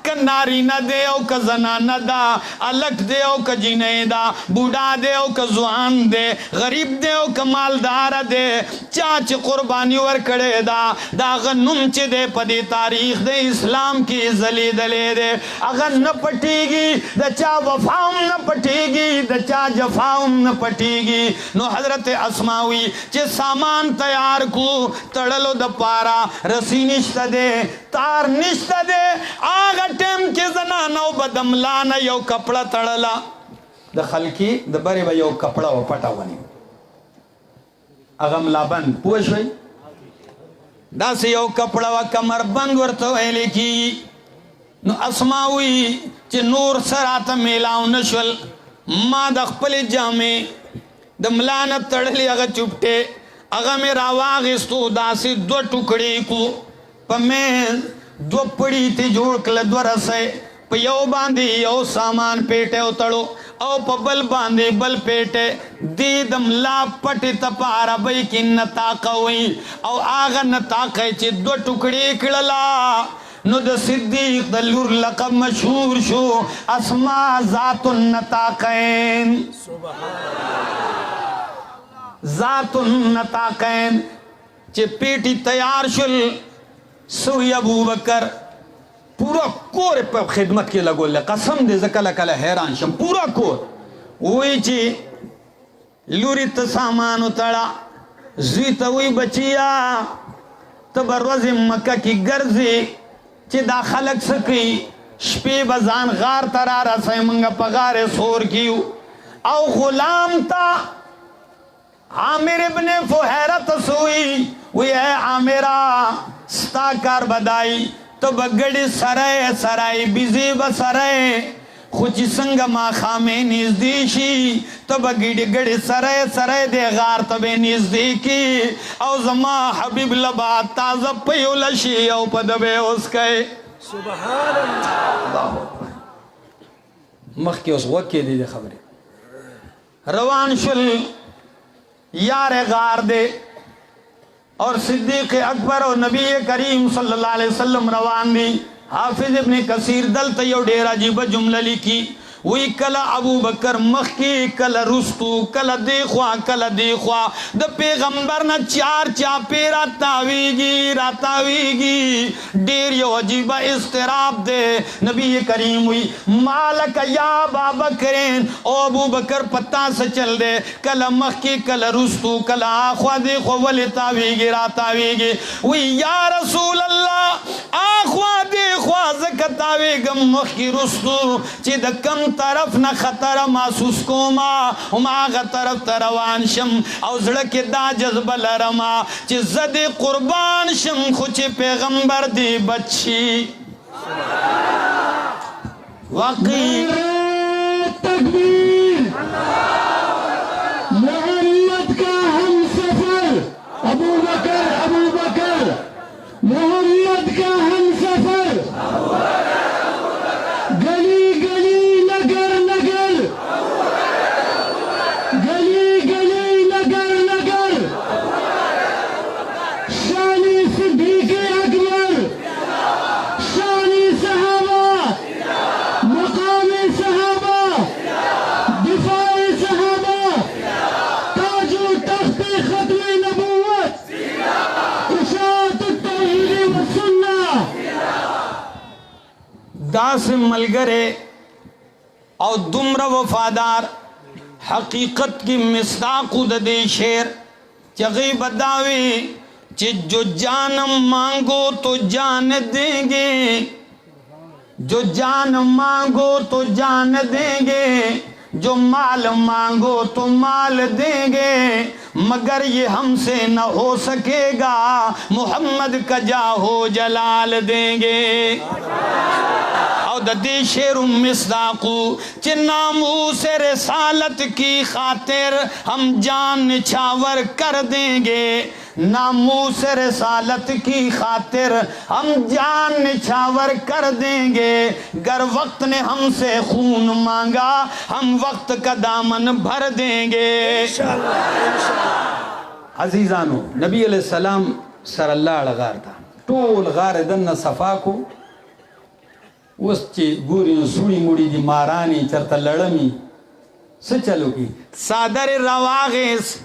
Speaker 2: क नारी न देओ क जना न दा अलग देओ क जिने दा बूढ़ा देओ क जुआन दे गरीब देओ क मालदार दे चाच कुर्बानी वर कड़े दा गनुम च दे पदी तारीख दे इस्लाम की जली दले दे अगर न पटेगी द चा वफाउम न पटेगी द चा जफाउम न पटेगी नो हजरत अस्मा हुई चे सामान तैयार को तड़लो द पारा रसी निश्त दे तार निश्त दे आगा टेम के जना नौ बदमला न यो कपड़ा तड़ला द खलकी द बरे बा यो कपड़ा व पटावनी अगम लाबंद पूछोई दास यो कपड़ा व कमर बंद वरतो एले की नो अस्मा हुई चे नूर सरात मेलाव नशल मा द खपल जामे द मलान तड़ली अगर चुपटे अगर मेरा वाग इस्तो दासी दो टुकड़ी को पमें दो पड़ी थी जोड़ कल द्वरसे पयो बांधी यो सामान पेटे उतड़ो औ पबल बांधी बल पेटे दीदम ला पटी तपारा बई की नताक हुई औ आगा नताक ची दो टुकड़ी किड़ला नुद सिद्दीक द लुर लक़ब मशहूर शो अस्मा ज़ातुन नताकैन ज़ातुन नताकैन चे पेटी तैयार शुल सुई अबू बकर पूरा कोर पर खिदमत के लगो ले कसम दे जकला कला हैरान शम पूरा कोर वही ची लूरी त सामान उतड़ा जुई त वही बचिया तो बरवज़ मक्का की गर्जी ची दाखलक सकी शपे बजान गार तरारा से मंगा पगारे सोर कियू औ गुलाम ता आमिर इब्ने फुहैरत सुई वे है आमिरा स्ताकार बदाई तो बगड़ी सराय सराय बिजी बसराय खुची संग मा खामे नजदीशी तो बगड़ी गड़ी सराय सराय दे गार तबे नजदीकी औ जमा हबीब लबा ताज़ा पयोलशी औ पदबे उसके सुभान अल्लाह मख के उस वक्त के दी खबरें रवान शुल यार गार दे और सिद्दीक अकबर और नबी करीम सल्लल्लाहु अलैहि वसल्लम रवान दी हाफिज इब्ने कसीर दल तयो डेरा जीब जुमला लिखी वही कला अबू बकर मखी कला रुस्तु कला देखवा द पैगंबर न चार चापे रातावीगी डेर यो अजीबा इस्तिराब दे नबी करीम हुई मालक या बाबा करें ओ अबू बकर पत्ता से चल दे कला मखी कला रुस्तु कला आखवा देखो वले तावीगी रातावीगी वही या रसूल अल्लाह आखवा देखवा ज़कतावे गम मखी रुस्तु चिद कम तरफ न खतर महसूस कोमा उमाग तरफ तरवान शम और जड़के दा जज्बा लरमा चे ज़दे कुर्बान शम खुच पैगंबर दी बच्ची वाकई
Speaker 1: तकबीर मोहम्मद का हम सफर अबू बकर मोहम्मद का हम सफर गली गली नगर नगर गली गली नगर नगर शानी सिद्दीक़ अकबर शानी सहाबा मकामी सहाबा दिफाए सहाबा ताजु तख्ते खत्म नबूवत इशाअत तौहीद व सुन्नह
Speaker 2: दास मलगरे और दुम्र वफादार हकीकत की मिस्ताकुद दे शेर चगी बदावी चे जो जान मांगो तो जान देंगे जो जान मांगो तो जान देंगे जो माल मांगो तो माल देंगे मगर ये हमसे न हो सकेगा मोहम्मद का जाहो जलाल देंगे और दे शेर मिस्दाकू चिन्नामू से रसालत की खातिर हम जान निछावर कर देंगे नामू से रसालत की खातिर हम जान निछावर कर देंगे गर वक्त ने हमसे खून मांगा हम वक्त का दामन भर देंगे अजीजानो नबी अलैहिस्सलाम सरल्लाह गार था टोल गार दन सफा को उसची गुरी सुड़ी मुड़ी दी मारानी चरता लड़मी से चलो की सादर रवागेस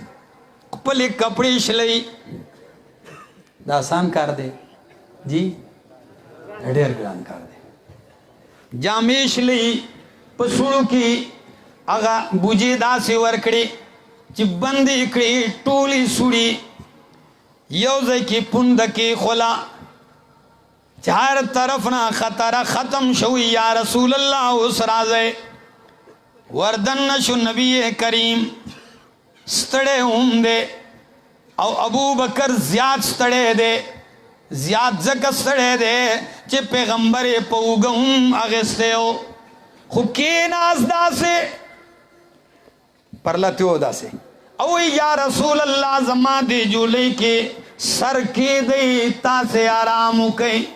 Speaker 2: पले कपड़े शलई दासान कर दे जी ढेर ग्रान कर दे जामेश लई पसुड़ू की अगा बुझे दासे वरकड़े चिबंदी इकड़ी टोली सुड़ी यौज़ की पुंद की खुला चार तरफ ना खतरा खत्म शोई या रसूल अल्लाह उस राज़े वर्दन नशु नबी करीम स्तड़े उमदे और अबू बकर ज़्याद स्तड़े दे ज़्याद ज़क स्तड़े दे चे पैगंबर पौगम अगस्ते हो खुके नाज़दा से परला त्योदा से ओ या रसूल अल्लाह जमा दे जुले के सर के दे ता से आराम कई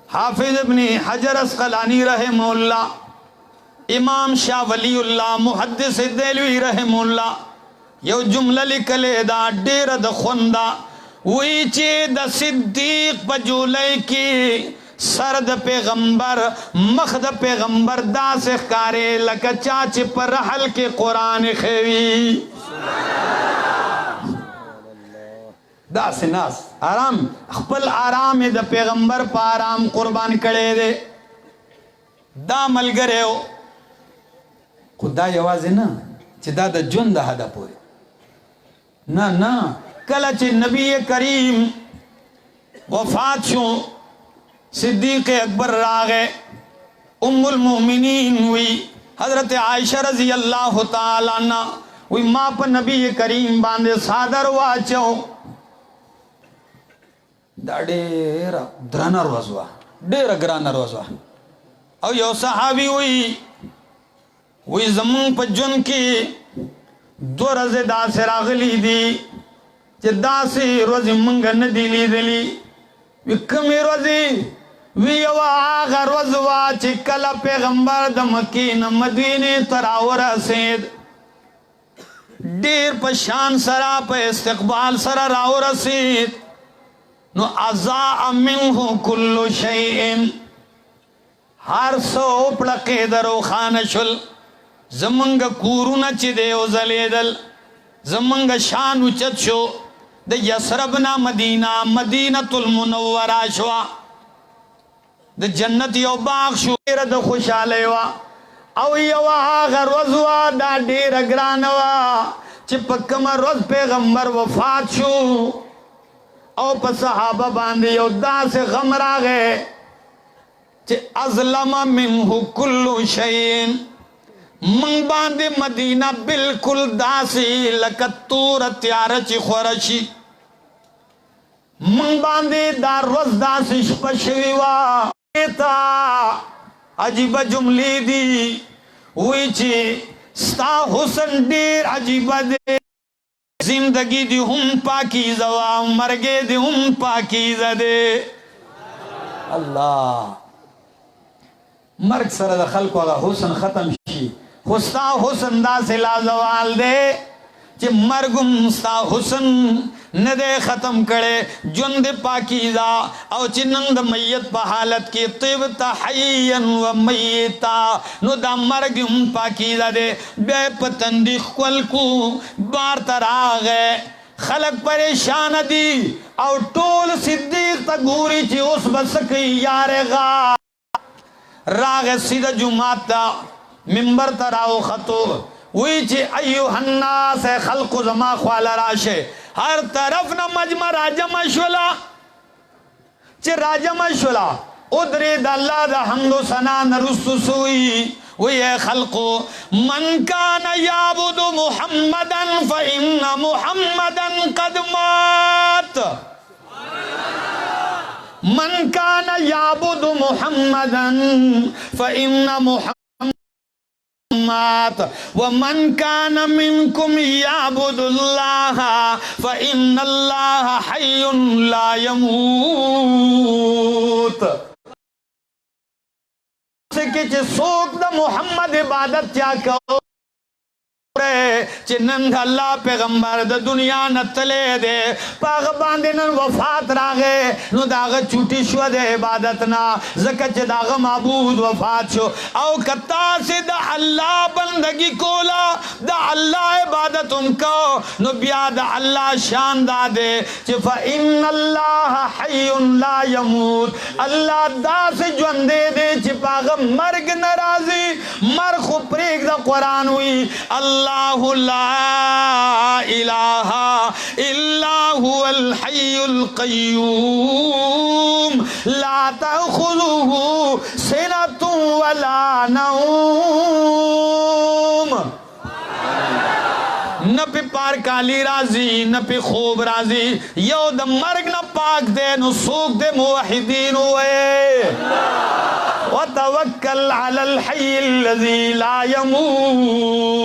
Speaker 2: हाफिज इब्ने हजर अस्क़लानी रहमहुल्लाह इमाम शाह वलीउल्लाह मुहद्दिस देलवी रहमहुल्लाह यो जुमला लिखले दा डेर द खुंदा वही चे द सिद्दीक पजूले की सरद पैगंबर मखद पैगंबर दा से कारे लक चाचे पर हल के कुरान खेवी दा से नास आराम खपल आराम द पैगंबर पर आराम कुर्बान करे दे दा मलगरे हो खुदा यवाज़ ना चिदा द जुंद हदा पूरे ना ना कल चे नबी करीम वफात शो सिद्दीक़ अकबर रागे उम्मुल मोमिनीन हुई हजरत आयशा रज़ी अल्लाह ताला अन्हा हुई माँ पर नबी करीम बांधे सादर वाचो डेर द्रानर वजवा डेर ग्रानर वजवा और यो सहाबी हुई जमून पजुन की दो रज़े दासे रागली दी जे दासे रोज़ी मंगन दिली दिली विकमी रोज़ी वियवा आगर वजवा चिकला पैगंबर द मकीन मदीने तरावर सेद डेर पशान सरा पे इस्तकबाल सरा रावर सेद नो अज़ा मिन्हु कुल्लु शैइन هر سو پړقې درو خان شل زمنګ کورونه چې دی او زلیدل زمنګ شان اوچت شو د یثرب نه مدینه المنوره شو د جنت یو باغ شو ډېره د خوشحاله وا او یو هغه ورځ وا دا ډېره ګرانه وا چې په کومه ورځ پیغمبر وفات شو او په صحابه باندې یو داسې غم راغی چې ازلم منه کل شیء من باندې مدینه بالکل داسې لکه تور تیاره چې خوره شي من باندې دا ورځ داسې شپه شوې وه عجیبه جملې دي وی چې ستا حسن ډېر عجیبه دی زندگی دی هم پاکیزه وا مرګ دی هم پاکیزه دی الله مرګ سره د خلکو هغه حسن ختم شي خو ستا حسن داسې لازوال دی چې مرګ هم ستا حسن نه دی ختم کړی ژوند پاکیزه او چې نن د میت په حالت کې طبت حیا و میتا نو دا مرګ هم پاکیزه دی بیا په تندي ښکل کو بار ته راغی خلق پریشان دي او ټول صدیق ته ګوري چې اوس به څه کوي یارغه راغی سیده جمعات ته منبر ته راوختو وی چې ایها الناس خلق زما خواله راشه هر طرف نه مجمع راجمع شولا چې راجمع شولا ادري د الله د حمد و ثنا نرستو سوی وی خلق من کان یعبد محمدا فإن محمدا قد مات من کان یعبد محمدا فإن محمد مات ومن كان منكم يعبد الله فإن الله حي لا يموت کہ سوک دا محمد عبادت کیا کہو چې نن الله پیغمبر د دنیا نتلې ده پاغ باندې نن وفات راغې نو داغه چوټي شو د عبادت نه زکه چې داغه معبود وفات شو او کتا سے د الله بندگی کولا د الله عبادت کو نو بیا د الله شان داده چې فإن الله حي لا يموت الله داس ژوند دې چې پاغ مرګ ناراضي مرخ پرېګ د قران وی الله لا إله إلا هو الحي القيوم لا تأخذه سنة ولا نوم نہ پہ پار کالی راضی نہ پہ خوب راضی یو د مرگ نہ پاک دے نو سوک دے موحدین ہوئے وتوکل علی الحی الذی لا يموت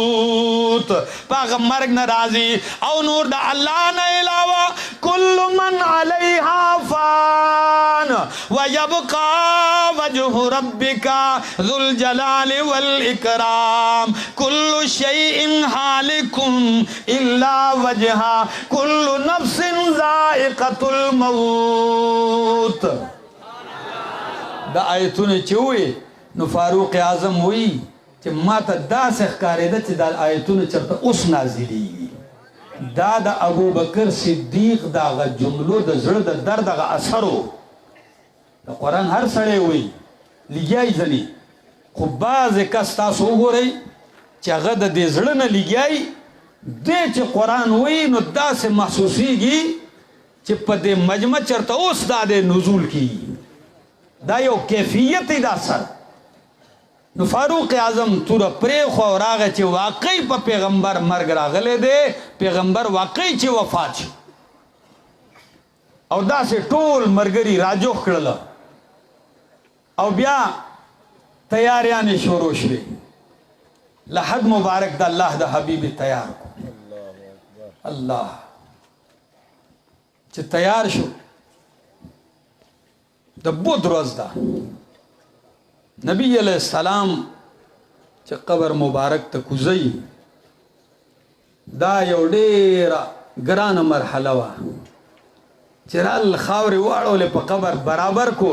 Speaker 2: پاک مرگ نہ راضی او نور دا اللہ نہ علاوہ کل من علیہا فان ویبقا وجہ ربک ذو الجلال والاکرام کل شیء حالک الا وجہا کل نفس ذائقۃ الموت دا آیتونه چې وي نو فاروق اعظم وی چې ما ته داسې ښکارېده چې دا آیتونه چېرته اوس نازلېږي دا د ابوبکر صدیق دغه جملو د زړه د درد هغه اثر و د قرآن هر سړی وی لګیایي ځلې خو بعضې کس تاسو وګورئ چې هغه د دې زړه نه لګیایي دې چې قرآن وی نو داسې محسوسېږي چې په دې مجمع چېرته اوس دا د نزول کېږي دا یو کیفیت دا سر نو فاروق اعظم توره پرېښوه او راغی چې واقعي په پیغمبر مرګ راغلی دی پیغمبر واقعي چې وفات شو او داسې ټول ملګري راجوخ کړله او بیا تیاریانې شروع شوې لحد مبارک د الله د حبیب تیار کو الله چې تیار شو د بود ورځ ده نبی علیہ السلام چې قبر مبارک ته کوزي دا یو ډېره ګرانه مرحله وه چې رال خاورې واړولې په قبر برابر کو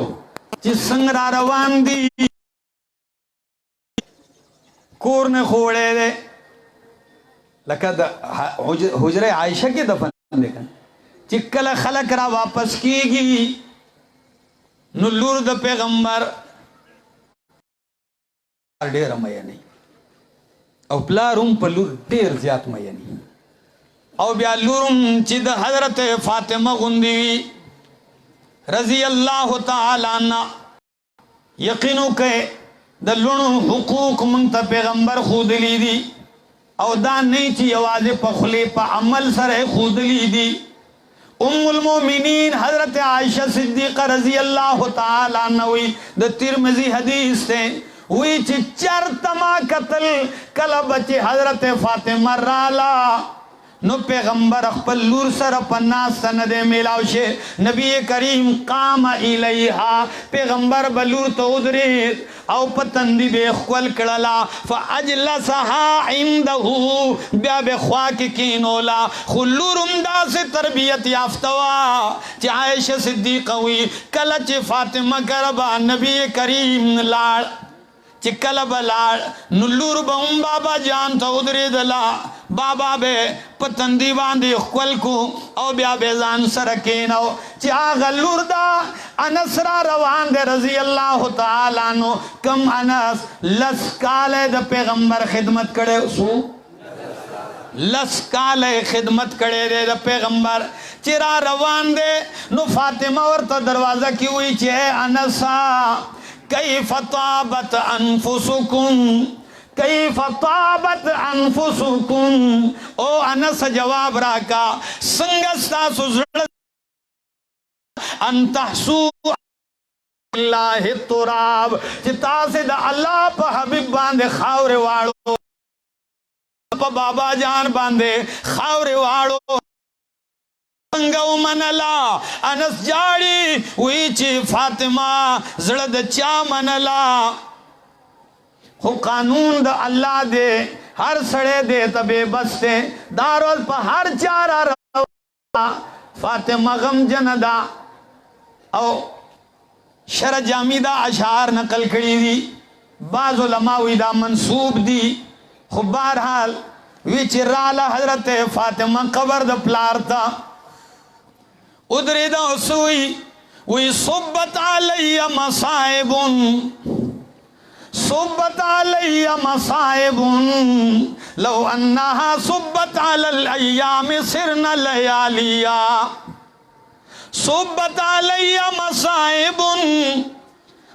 Speaker 2: چې څنګه را روان دي کور نه خوړې دی لکه د حجره عایشه کې دفن دی چې کله خلک را واپس کیږي نو لور د پیغمبر ډېره مینه او پلار هم په لور ډېر زیات مینه او بیا لورم چې د حضرت فاطمه غوندې وي رضی الله تعالی عنها یقینو کې د لونو حقوق مونږ ته پیغمبر ښودلی دي او دا نه چې یوازې په خولې په عمل سره ښودلی دي ام المؤمنین حضرت عائشہ صدیقہ رضی اللہ تعالی عنہ وی د ترمذی حدیث تے وی چې چرته ما قتل کله بچی حضرت فاطمه رالا نو پیغمبر خپل لور سره پناس سند میلاو شه نبی کریم قام الیها پیغمبر بلور ته ودرید او پتندی به خپل کړلا فاجلسها عنده بیا به خوا کې کینولا خلورم داسې تربیت یافتوا چې عائشہ صدیقہ وی کله چې فاطمه کربا نبی کریم لاړ چې کله بلاړ نو لور به هم بابا جان ته ودرېدله بابا به په تندي باندې ښکل کو او بیا به ځان سره کېنو چې هغه لور دا انس را روان دی رضی الله تعالی عنہ کم انس لس کاله د پیغمبر خدمت کړی سو لس کاله خدمت کړی دی د پیغمبر چې را روان دی نو فاطمه ورته دروازه کې وی چې انسا کیف طابت انفسکم کیف طابت انفسکم او انس جواب راکا څنګه ستاسو زړه ان تحسو الله التراب چې تاسو د الله په حبیب باندې خاورې واړو په بابا جان باندې خاورې واړو منلا انس جاړي وی چې فاطمه زړه د چا منلا خو قانون د الله دی هر سړی دی تبه بس ته دارول په هر چارا فاطمه غم جندا او شر جامیدہ اشعار نقل کړي دي بعض علماء وی دا منسوب دي خو بہرحال وی چې راله حضرت فاطمه قبر د پلار تا ادرید سوئی وی صبت علی مصائب صبت علی مصائب لو انها صبت علی الایام سرن لیالیا صبت علی مصائب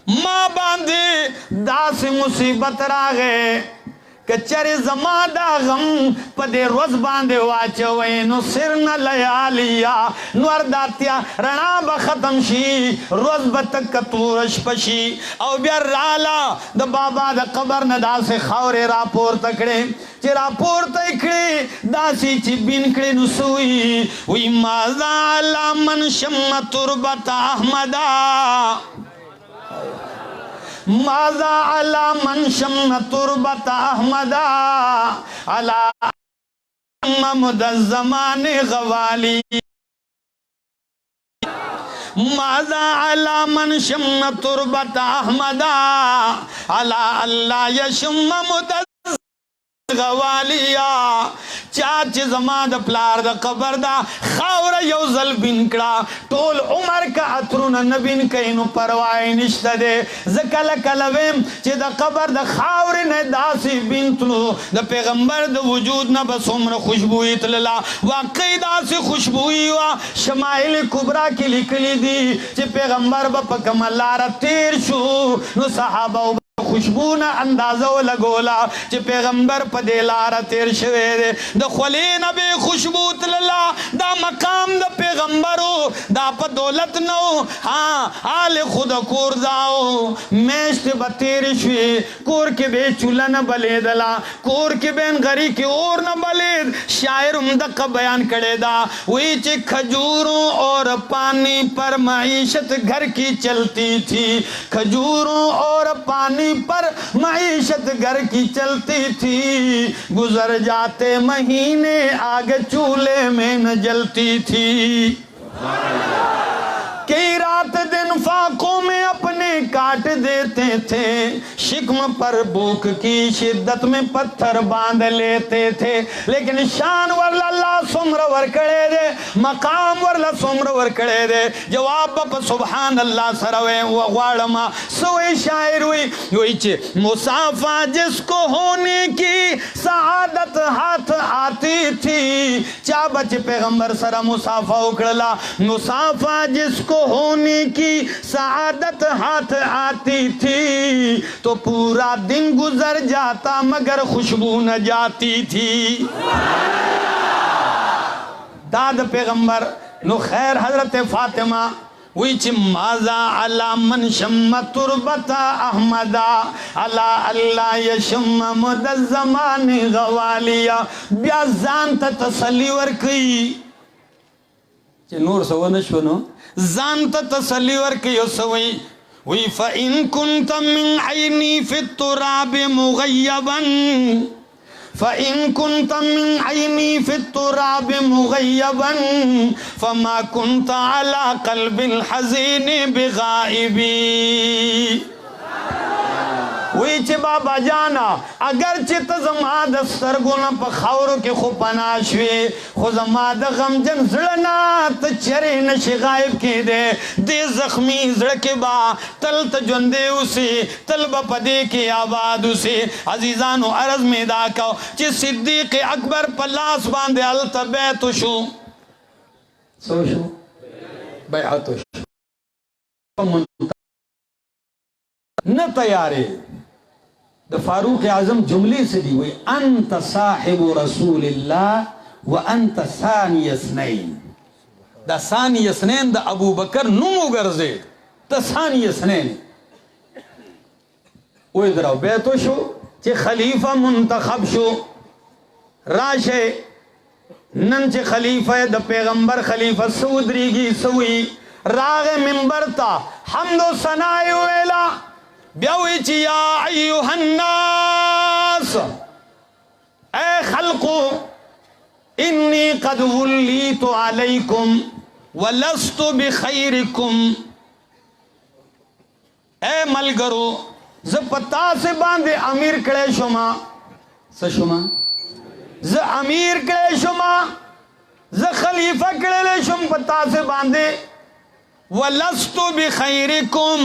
Speaker 2: ما باندے داس مصیبت راغے کچری زما دا غم پدے روز باندے واچوئے نو سرن لیالیا نور داتیا رنا بختم شی روز بتک تورش پشی او بیار رالا دا بابا دا قبر ندا سے خورے راپور تکڑے چی راپور تکڑے داسی چی بین کڑے نسوئی وی مازا علا من شم تربت احمدا ماذا على من شم تربت احمدا على مد الزمان غوالي ماذا على من شم تربت احمدا على الله يشم مد غوالیا چاچ زما د پلار د قبر دا خاور یو زل بین کړه ټول عمر کا اترون نبین کینو پروايي نشته ده زکل کلویم چې د قبر د خاور نه داسي بینتلو د پیغمبر د وجود نه بسومره خوشبوئی تللا واقعي داسي خوشبوئی وا شمائل کبرا کې لیکلي دي چې پیغمبر په کملار تیر شو نو صحابه خوشبونا اندازو لگولا چی پیغمبر پا دیلارا تیر شوے دے دا خولین بے خوشبو تللا دا مقام دا پیغمبرو دا پا دولت نو ہاں آل خود کور داو میشت با تیر شوی کور کے بے چولن بلید لا کور کے بین غری کے اور نہ بلید شاعر امدق بیان کڑے دا وی چی کھجوروں اور پانی پر معیشت گھر کی چلتی تھی کھجوروں اور پانی پر معیشت گھر کی چلتی تھی گزر جاتے مہینے آگ چولہے میں نہ جلتی تھی کئی رات دن فاقوں میں اپنے में काट देते थे, शिकम पर भूख की शिद्दत में पत्थर बांध लेते थे। लेकिन शान वरला अल्लाह सुमर वर कड़े दे, मकाम वरला सुमर वर कड़े दे। जवाब बप सुभान अल्लाह सरवे वाड़मा सोए शायर हुई चे मुसाफा जिसको होने की सआदत हाथ आती थी। चा बच पैगंबर सरा मुसाफा उकड़ला, मुसाफा जिसको होने की सआदत हाथ आती थी, तो पूरा दिन गुजर जाता मगर खुशबू न जाती थी। दाद पैगंबर नो खैर हजरत फातिमा विच माजा अला मन शम्म तुरबता अहमदा अला अल्लाह यशम मुद ज़मान गवालिया। ब्या जान त तसल्ली वर्कई चे नूर सो नशवनो जान त तसल्ली वर्कई सवई वी फ़इन कुंत मिन ऐनी फि तुराब मुग़य्यबन फ़इन कुंत मिन ऐनी फि तुराब मुग़य्यबन फ़मा कुंत अला क़ल्बिल हज़ीन बिग़ाइबी। वही चे बाबा जाना अगर चित जमा दस्तर गुना पखावरों के खो पनाशवे खो जमा द गमजन जड़ना त चरे न शिगायब के दे जख्मी जड़ के बा तल तजंदे उसे तल बपदे के आबाद उसे। अजीजानो अर्ज में दा कहो चे सिद्दीक अकबर पलास बांधे अल तबैतु शु सोशु बैअतु न तैयारे द फारूक आजम जुमले से दी हुई अंत साहिब रसूलिल्लाह व अंत सानी यसनैन। द सानी यसनैन the Abu Bakr नुमो Garje the सानी यसनैन वो इधर बैतो शो चे खलीफा मुंतखब शो राशे नन चे खलीफा द पैगंबर खलीफा सऊदरीगी सवी राग मिंबर ता हमदो सनाए वेला ब्याविच या अय्युहन्नास ए खल्को इन्नी कद वुल्लीतु अलैकुम वलस्तु बिखैरिकुम। ए मलगरो ज पता से बांधे अमीर कड़े शुमा सशुमा ज अमीर कड़े शुमा ज खलीफा कड़े शुम पता से बांधे वलस्तु बिखैरिकुम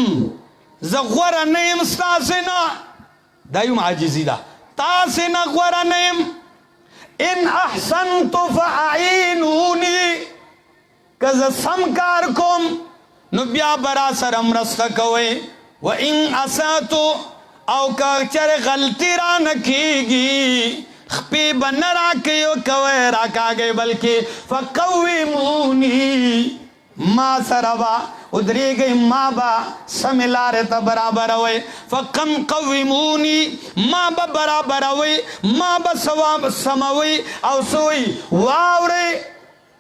Speaker 2: ज़ग़्वरा नयम स्तासिना दायुम आजिज़ीदा तासिना ग़्वरा नयम इन अहसनतु फ़अईनूनी कज़ समकार कुम नुब्या बरा सरम रस्ता कवे व इन असातु औ का चर गलती रा नकीगी खपी बनरा के यो कवे राका गए बल्कि फ़क़व्विमूनी माँ सरवा उधरी गई माँ बा समिलारे त बराबर हुए फ़कम कव्विमूनी माँ बा बराबर हुई माँ बा सवाब समवी और सोई वावरे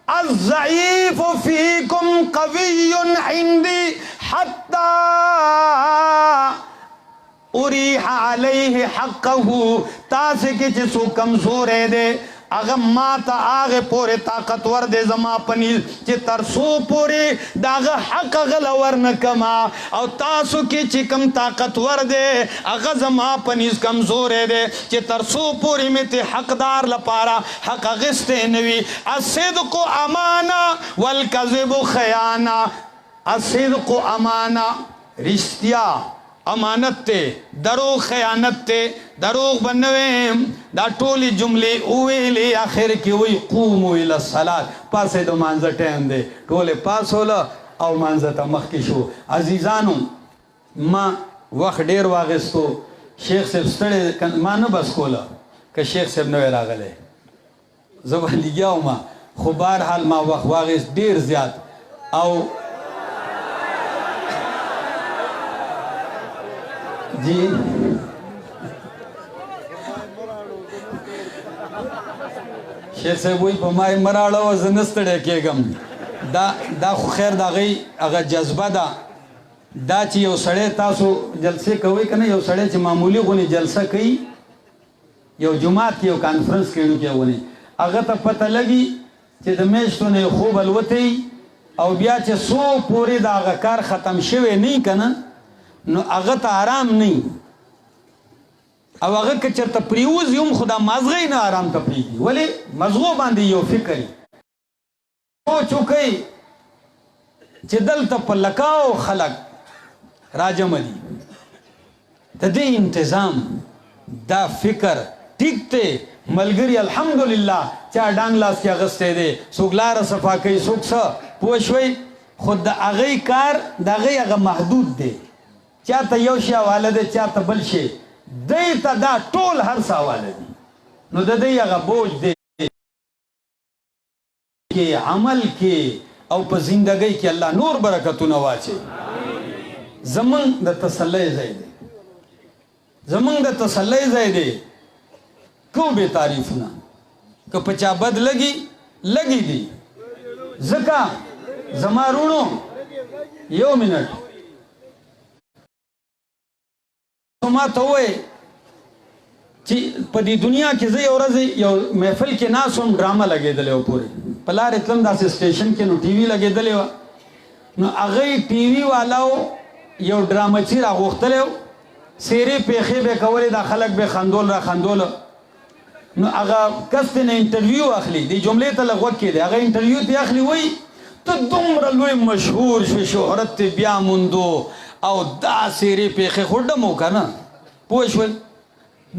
Speaker 2: अज़्ज़ईफ़ फ़ीकुम क़विय्युन इंदी हत्ता उरीहा अलैहि हक़्क़हु तासे के जिसो कमज़ोर है दे अगर माता आगे पोरे ताकतवर दे जमा पनी चे तरसो पोरे दाग हक गलवर न कमा और तासु की चिकम ताकतवर दे अगर जमा पनी कमजोर है दे चे तरसो पोरे में ते हकदार लपारा हक अगिस्ते नवी असिद्क़ु अमाना वल कज़िबु खयाना। असिद्क़ु अमाना रिश्तिया अमानत ते दरोग खयानत ते दरोग बनवे दा टोली जुमले उवेले आखिर की वही क़ूमू इला सलात पासे दो मांज़ा टाइम दे टोले पास होला और मांज़ा ता मखकिशो। अजीज़ानो माँ वक्त डेर वागिस्तो शेख साहब स्टडे माँ न बस कोला के शेख साहब नवे रागले ज़बान लिया माँ खुबार हाल माँ वक्त वागिस डेर ज़्याद और जी शेख साहब वही पमाई मराड़ा व ज़नस्तड़े के गम दा खैर दा गई अगर जज्बा दा ची यो सड़े तासो जलसे कवे कने यो सड़े ची मामूली कोनी जलसा कई यो जुमात की यो कॉन्फ्रेंस केड़ू क्या वने अगर त पता लगी चे दमेश तो ने खूब अलवते और बिया चे सो पूरे दा कार खत्म शवे नहीं कना نو هغه ته آرام نه او هغه که چېرته پریوځي هم خو دا مازغه نه آرام ته پرېږدي ولې مزغو باندې یو فکر سوچ وکئ چې دلته په لکاو خلک راجمع دي د دې انتظام دا فکر ټیک دی ملګري الحمدلله چا ډانګ لاس کې اغستی دی څوک لاره صفا کوي څوک څه پوه شوئ خو د هغې کار د هغې هغه محدود دی چا ته یو شی حواله دی چا ته بل شی دی ته دا ټول هر څه حواله دي نو د دې هغه بوج دی کې عمل کې او په زندګۍ کې الله نور برکتونه واچي زمونږ د تسلی ځای دی زمونږ د تسلی ځای دی کو بے تعریف نه که په چا بد لګي دي ځکه زما رونو یو منټ ما ته ووایې چې په دې دنیا کې زه یو ورځ یو محفل کې ناست وم ډرامه لګېدلې وه پورې په لارې تلم داسې سټیشن کې نو ټي وي لګېدلې وه نو هغې ټي وي والاو یو ډرامچي راغوښتلی و څېرې پېښې به یې کولې دا خلک به خندول را خندوله نو هغه کس ته نه انټرویو اخلي دې جملې ته لږ غوږ کېدی هغه انټرویو ته اخلي وایي ته دومره لوی مشهور شوې شهرت ته بیا موندو او دا څېرې پېښې خو ډم و که نه پوه شول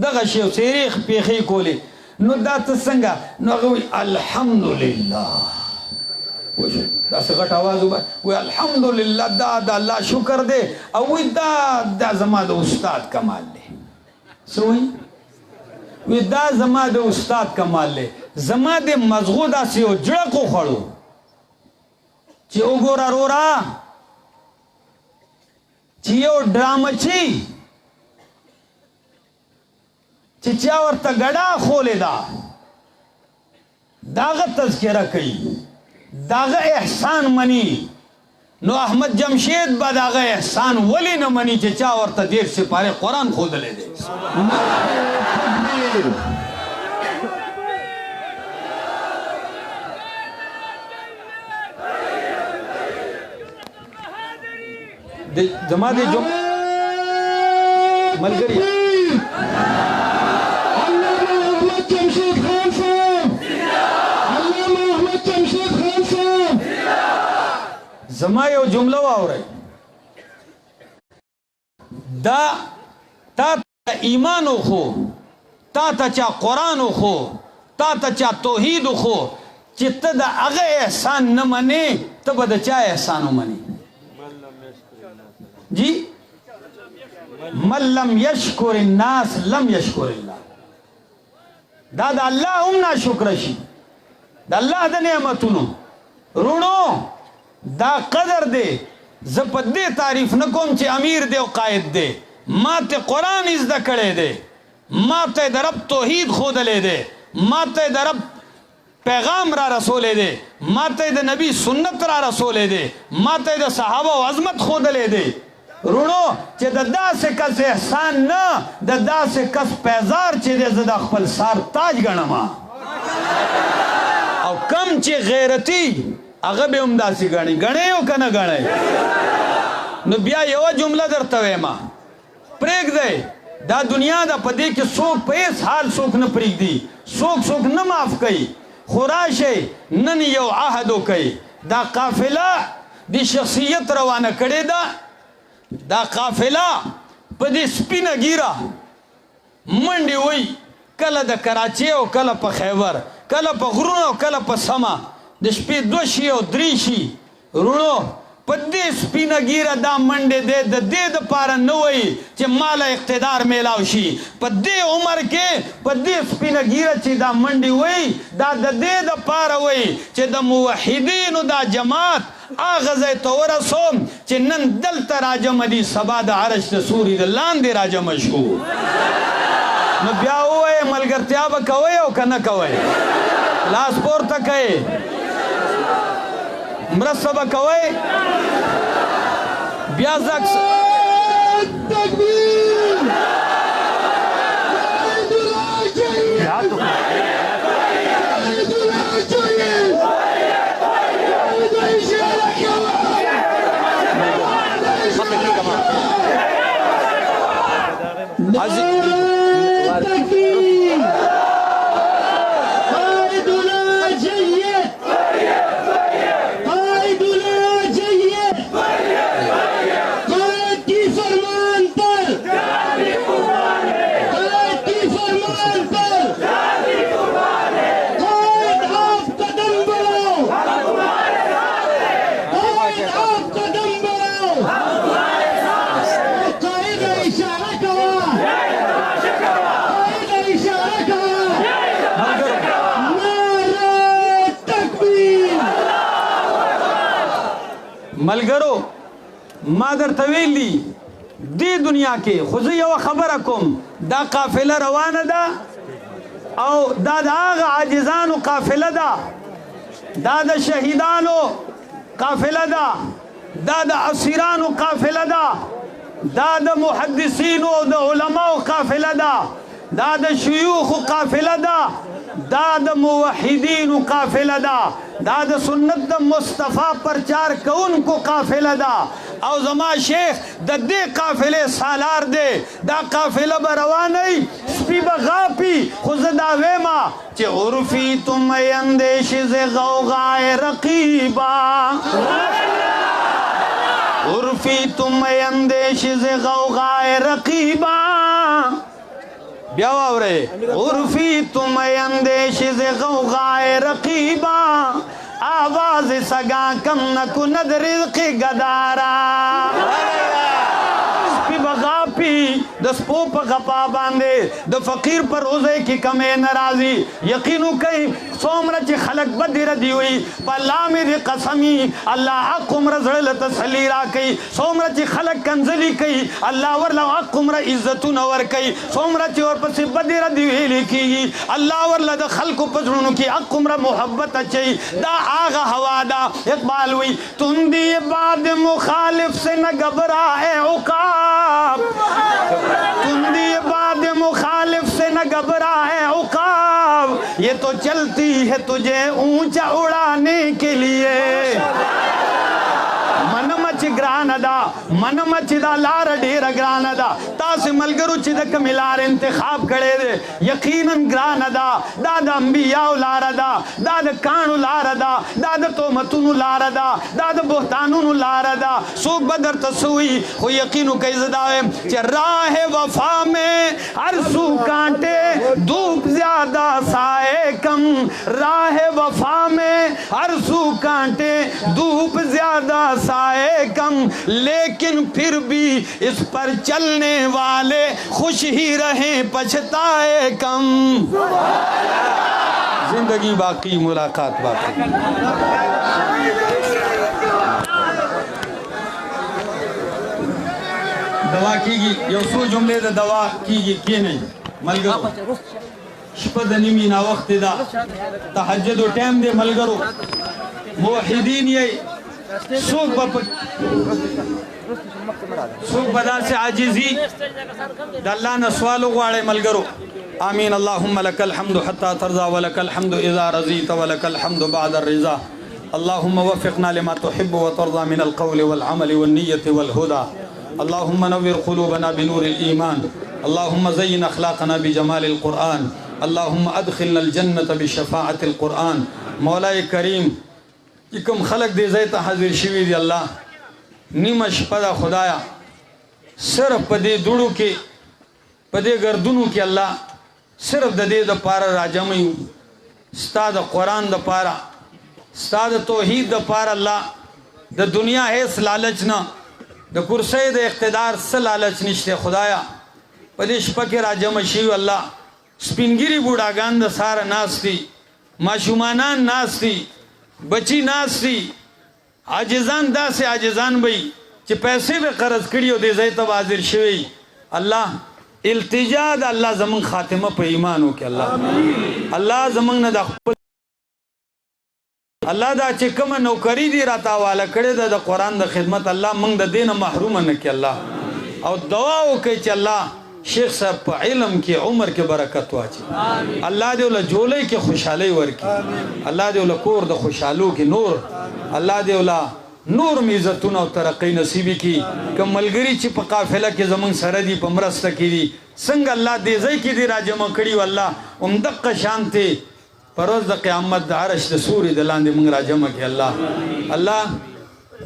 Speaker 2: دغه شی څېرې پېښې کولې نو دا ته څنګه نو هغه وایي الحمدلله پوه شول داسې غټ اواز وایي الحمدلله دا د الله شکر دی او وایي دا زما د استاد کمال دی څه وایي وی دا زما د استاد کمال دی زما د مزغو داسې یو جړق وخوړو چې وګوره رورا چې یو ډرامچي چې چا ورته ګډا خولې ده داغه تذکره کوي داغه احسان مني نو احمد جمشید به داغه احسان ولې نه مني چې چا ورته دیر سپاره قرآن ښودلی دی زما دې ملګري زما یو جمله واورئ دا تا ته ایمان وخو تا ته چا قرآن وخو تا ته چا توحید وخو چې ته د هغه احسان نه منې ته به د چا احسان ومنې جی من لم یشکر الناس لم یشکر الله دا د الله هم ناشکره شي د الله د نعمتونو رونو دا قدر دی زه په دې تعریف نه کوم چې امیر دی او قائد دی ما ته قرآن زده کړی دی ما ته د رب توحید ښودلی دی ما ته د رب پیغام را رسولی دی ما ته د نبی سنت را رسولی دی ما ته د صحابه و عظمت ښودلی دی رونو چې د داسې کس احسان نه د داسې کس پیزار چې دی زه د خپل سار تاج ګڼم او کم چې غیرتي هغه به هم داسې ګڼي ګڼئ او که نه ګڼئ نو بیا یوه جمله درته وایم پرېږدئ دا دنیا ده په دې کې څوک په هېڅ حال څوک نه پرېږدي څوک نه معاف کوي خو راشئ نن یو عهد وکئ دا قافله د شخصیت روانه کړې ده دا قافله په دې سپینه ګیره منډې وی کله د کراچۍ او کله په خیبر کله په غرونو او کله په سمه د شپې 2 شي او 3 شي رونو په دې سپینه ګیره دا منډې دی د دې دپاره نه وایي چې ماله اقتدار میلاو شي په دې عمر کې په دې سپینه ګیره چې دا منډې وایي دا د دې دپاره وایي چې د موحدینو دا جماعت هغه ځای ته ورسوم چې نن دلته راجمع دي سبا د عرش د سوري د لاندې راجمع شو نو بیا ووایې ملګرتیا به کوئ او که نه کوئ لاس پورته کوئ مرسته به کوئ بیا زک ملګرو ما درته ویلي دې دنیا کې خو زه یوه خبره کوم دا قافله روانه ده او دا د هغه عاجزانو قافله ده دا د شهیدانو قافله ده دا د اسیرانو قافله ده دا د محدثینو او د علماو قافله ده دا د شیوخو قافله ده دا د موحدینو قافله ده دا د سنت د مصطفی پرچار کوونکو قافله ده او زما شیخ د دې قافلې سالار دی دا قافله به روانه سپي به غاپي خو زه دا ویمه چې عرفي تم اندیش ز غوغای رقیبا عرفی تم اندیش ز غوغای رقیبا بیا واورے عرفی تم اندیش ز غوغای رقیبا آواز سگا کم نکو ند رزق گدارا سپی بغاپی د سپو په غپا باندې د فقیر پر روزه کې کمې ناراضي یقینو کوي څومره چې خلق بد ردی وي په الله مې دې قسمي الله حق عمر زړه تسلی را کوي څومره چې خلق کنځلي کوي الله ورله حق عمر عزتونه ور کوي څومره چې ورپسې بد ردی ویل کېږي الله ورله د خلکو په زړونو کې حق عمر محبت اچي دا هغه هوا ده اقبال وي تندی باد مخالف سے نہ گھبرائے عقاب تندی باد مخالف سے نہ گھبرائے عقاب یہ تو چلتی ہے تجھے اونچا اڑانے کے لیے من مچ ګران ده من مچ دا لار ډیره ګران ده تاسو ملګرو چې د کوم لار انتخاب کړی دی یقینا ګران ده دا د انبیاء لار ده دا د کانو لار ده دا د تهمتونو لار ده دا د بهتانونو لار ده څوک به درته سوي خو یقینو کوي زه دا وایم چې راہ وفا میں ہر سو کانٹے دھوپ زیادہ سائے کم راہ وفا میں ہر سو کانٹے دھوپ زیادہ سائے کم لیکن پھر بھی اس پر چلنے والے خوش ہی رہیں پچھتائے کم زندگی باقی ملاقات باقی دوا کیږي یو څو جملې د دوا کیږي کې نه ملګرو شپه د نیمې نا وخت ده تهجد ټایم دی ملګرو موحدین یې څوک به داسې عاجزي د الله نه سوال وغواړئ ملګرو آمین اللهم لك الحمد حتى ترضى ولك الحمد اذا رضيت ولك الحمد بعد الرضا اللهم وفقنا لما تحب وترضى من القول والعمل والنية والهدى اللهم نور قلوبنا بنور الإيمان اللهم زين أخلاقنا بجمال القرآن اللهم أدخلنا الجنة بشفاعة القرآن مولاي کریم کوم خلق دې ځای ته حاضر شوي دي الله نیمه شپه ده خدایا صرف په دې دوړو کې په دې ګردونو کې الله صرف د دې دپاره راجمع یو ستا د قرآن دپاره ستا د توحید دپاره الله د دنیا هیڅ لالچ نه د کرسۍ د اقتدار څه لالچ نشته خدایا په دې شپه کې راجمع شوي الله سپینګیري بوډاګان د ساره ناست دي ماشومانان ناست دي بچی ناستی عاجزان داسې عاجزان بی چې پیسې به قرض کړي او دې ځای ته حاضر شوي الله التجا د الله زمونږ خاتمه په ایمان وکړي الله الله زمونږ نه د خپل الله دا چې کومه نوکري دي راته حواله کړې ده د قرآن د خدمت الله موږ د دې نه محروم نه کړي الله او دعا وکړي چې الله شیخ صاحب په علم کې عمر کې برکت واچي الله دې له جولۍ کې خوشحالي ورکړي الله دې له کور د خوشحالو کې نور الله دې له نور عزتونه او ترقی نصیب کړي کوم ملګري چې په قافله کې زمونږ سره دي په مرسته کې دي څنګه الله دې ځای کې دې راجمع کړي والله همدقه شانتې په ورځ د قیامت د عرش د سوري د لاندې موږ راجمع کړي الله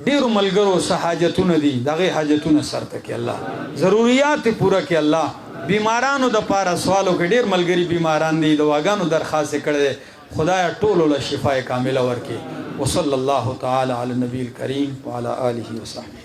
Speaker 2: ډیرو ملګرو څه حاجتونه دي د هغې حاجتونه سرته کړي الله ضروریات یې پوره کړي الله بیمارانو دپاره سوال وکړي ډېر ملګري بیماران دي دواګانو درخواست یې کړی دی خدایه ټولو له شفا کامله ورکړي وصلی الله تعالی علی النبی الکریم وعلى آله وصحبه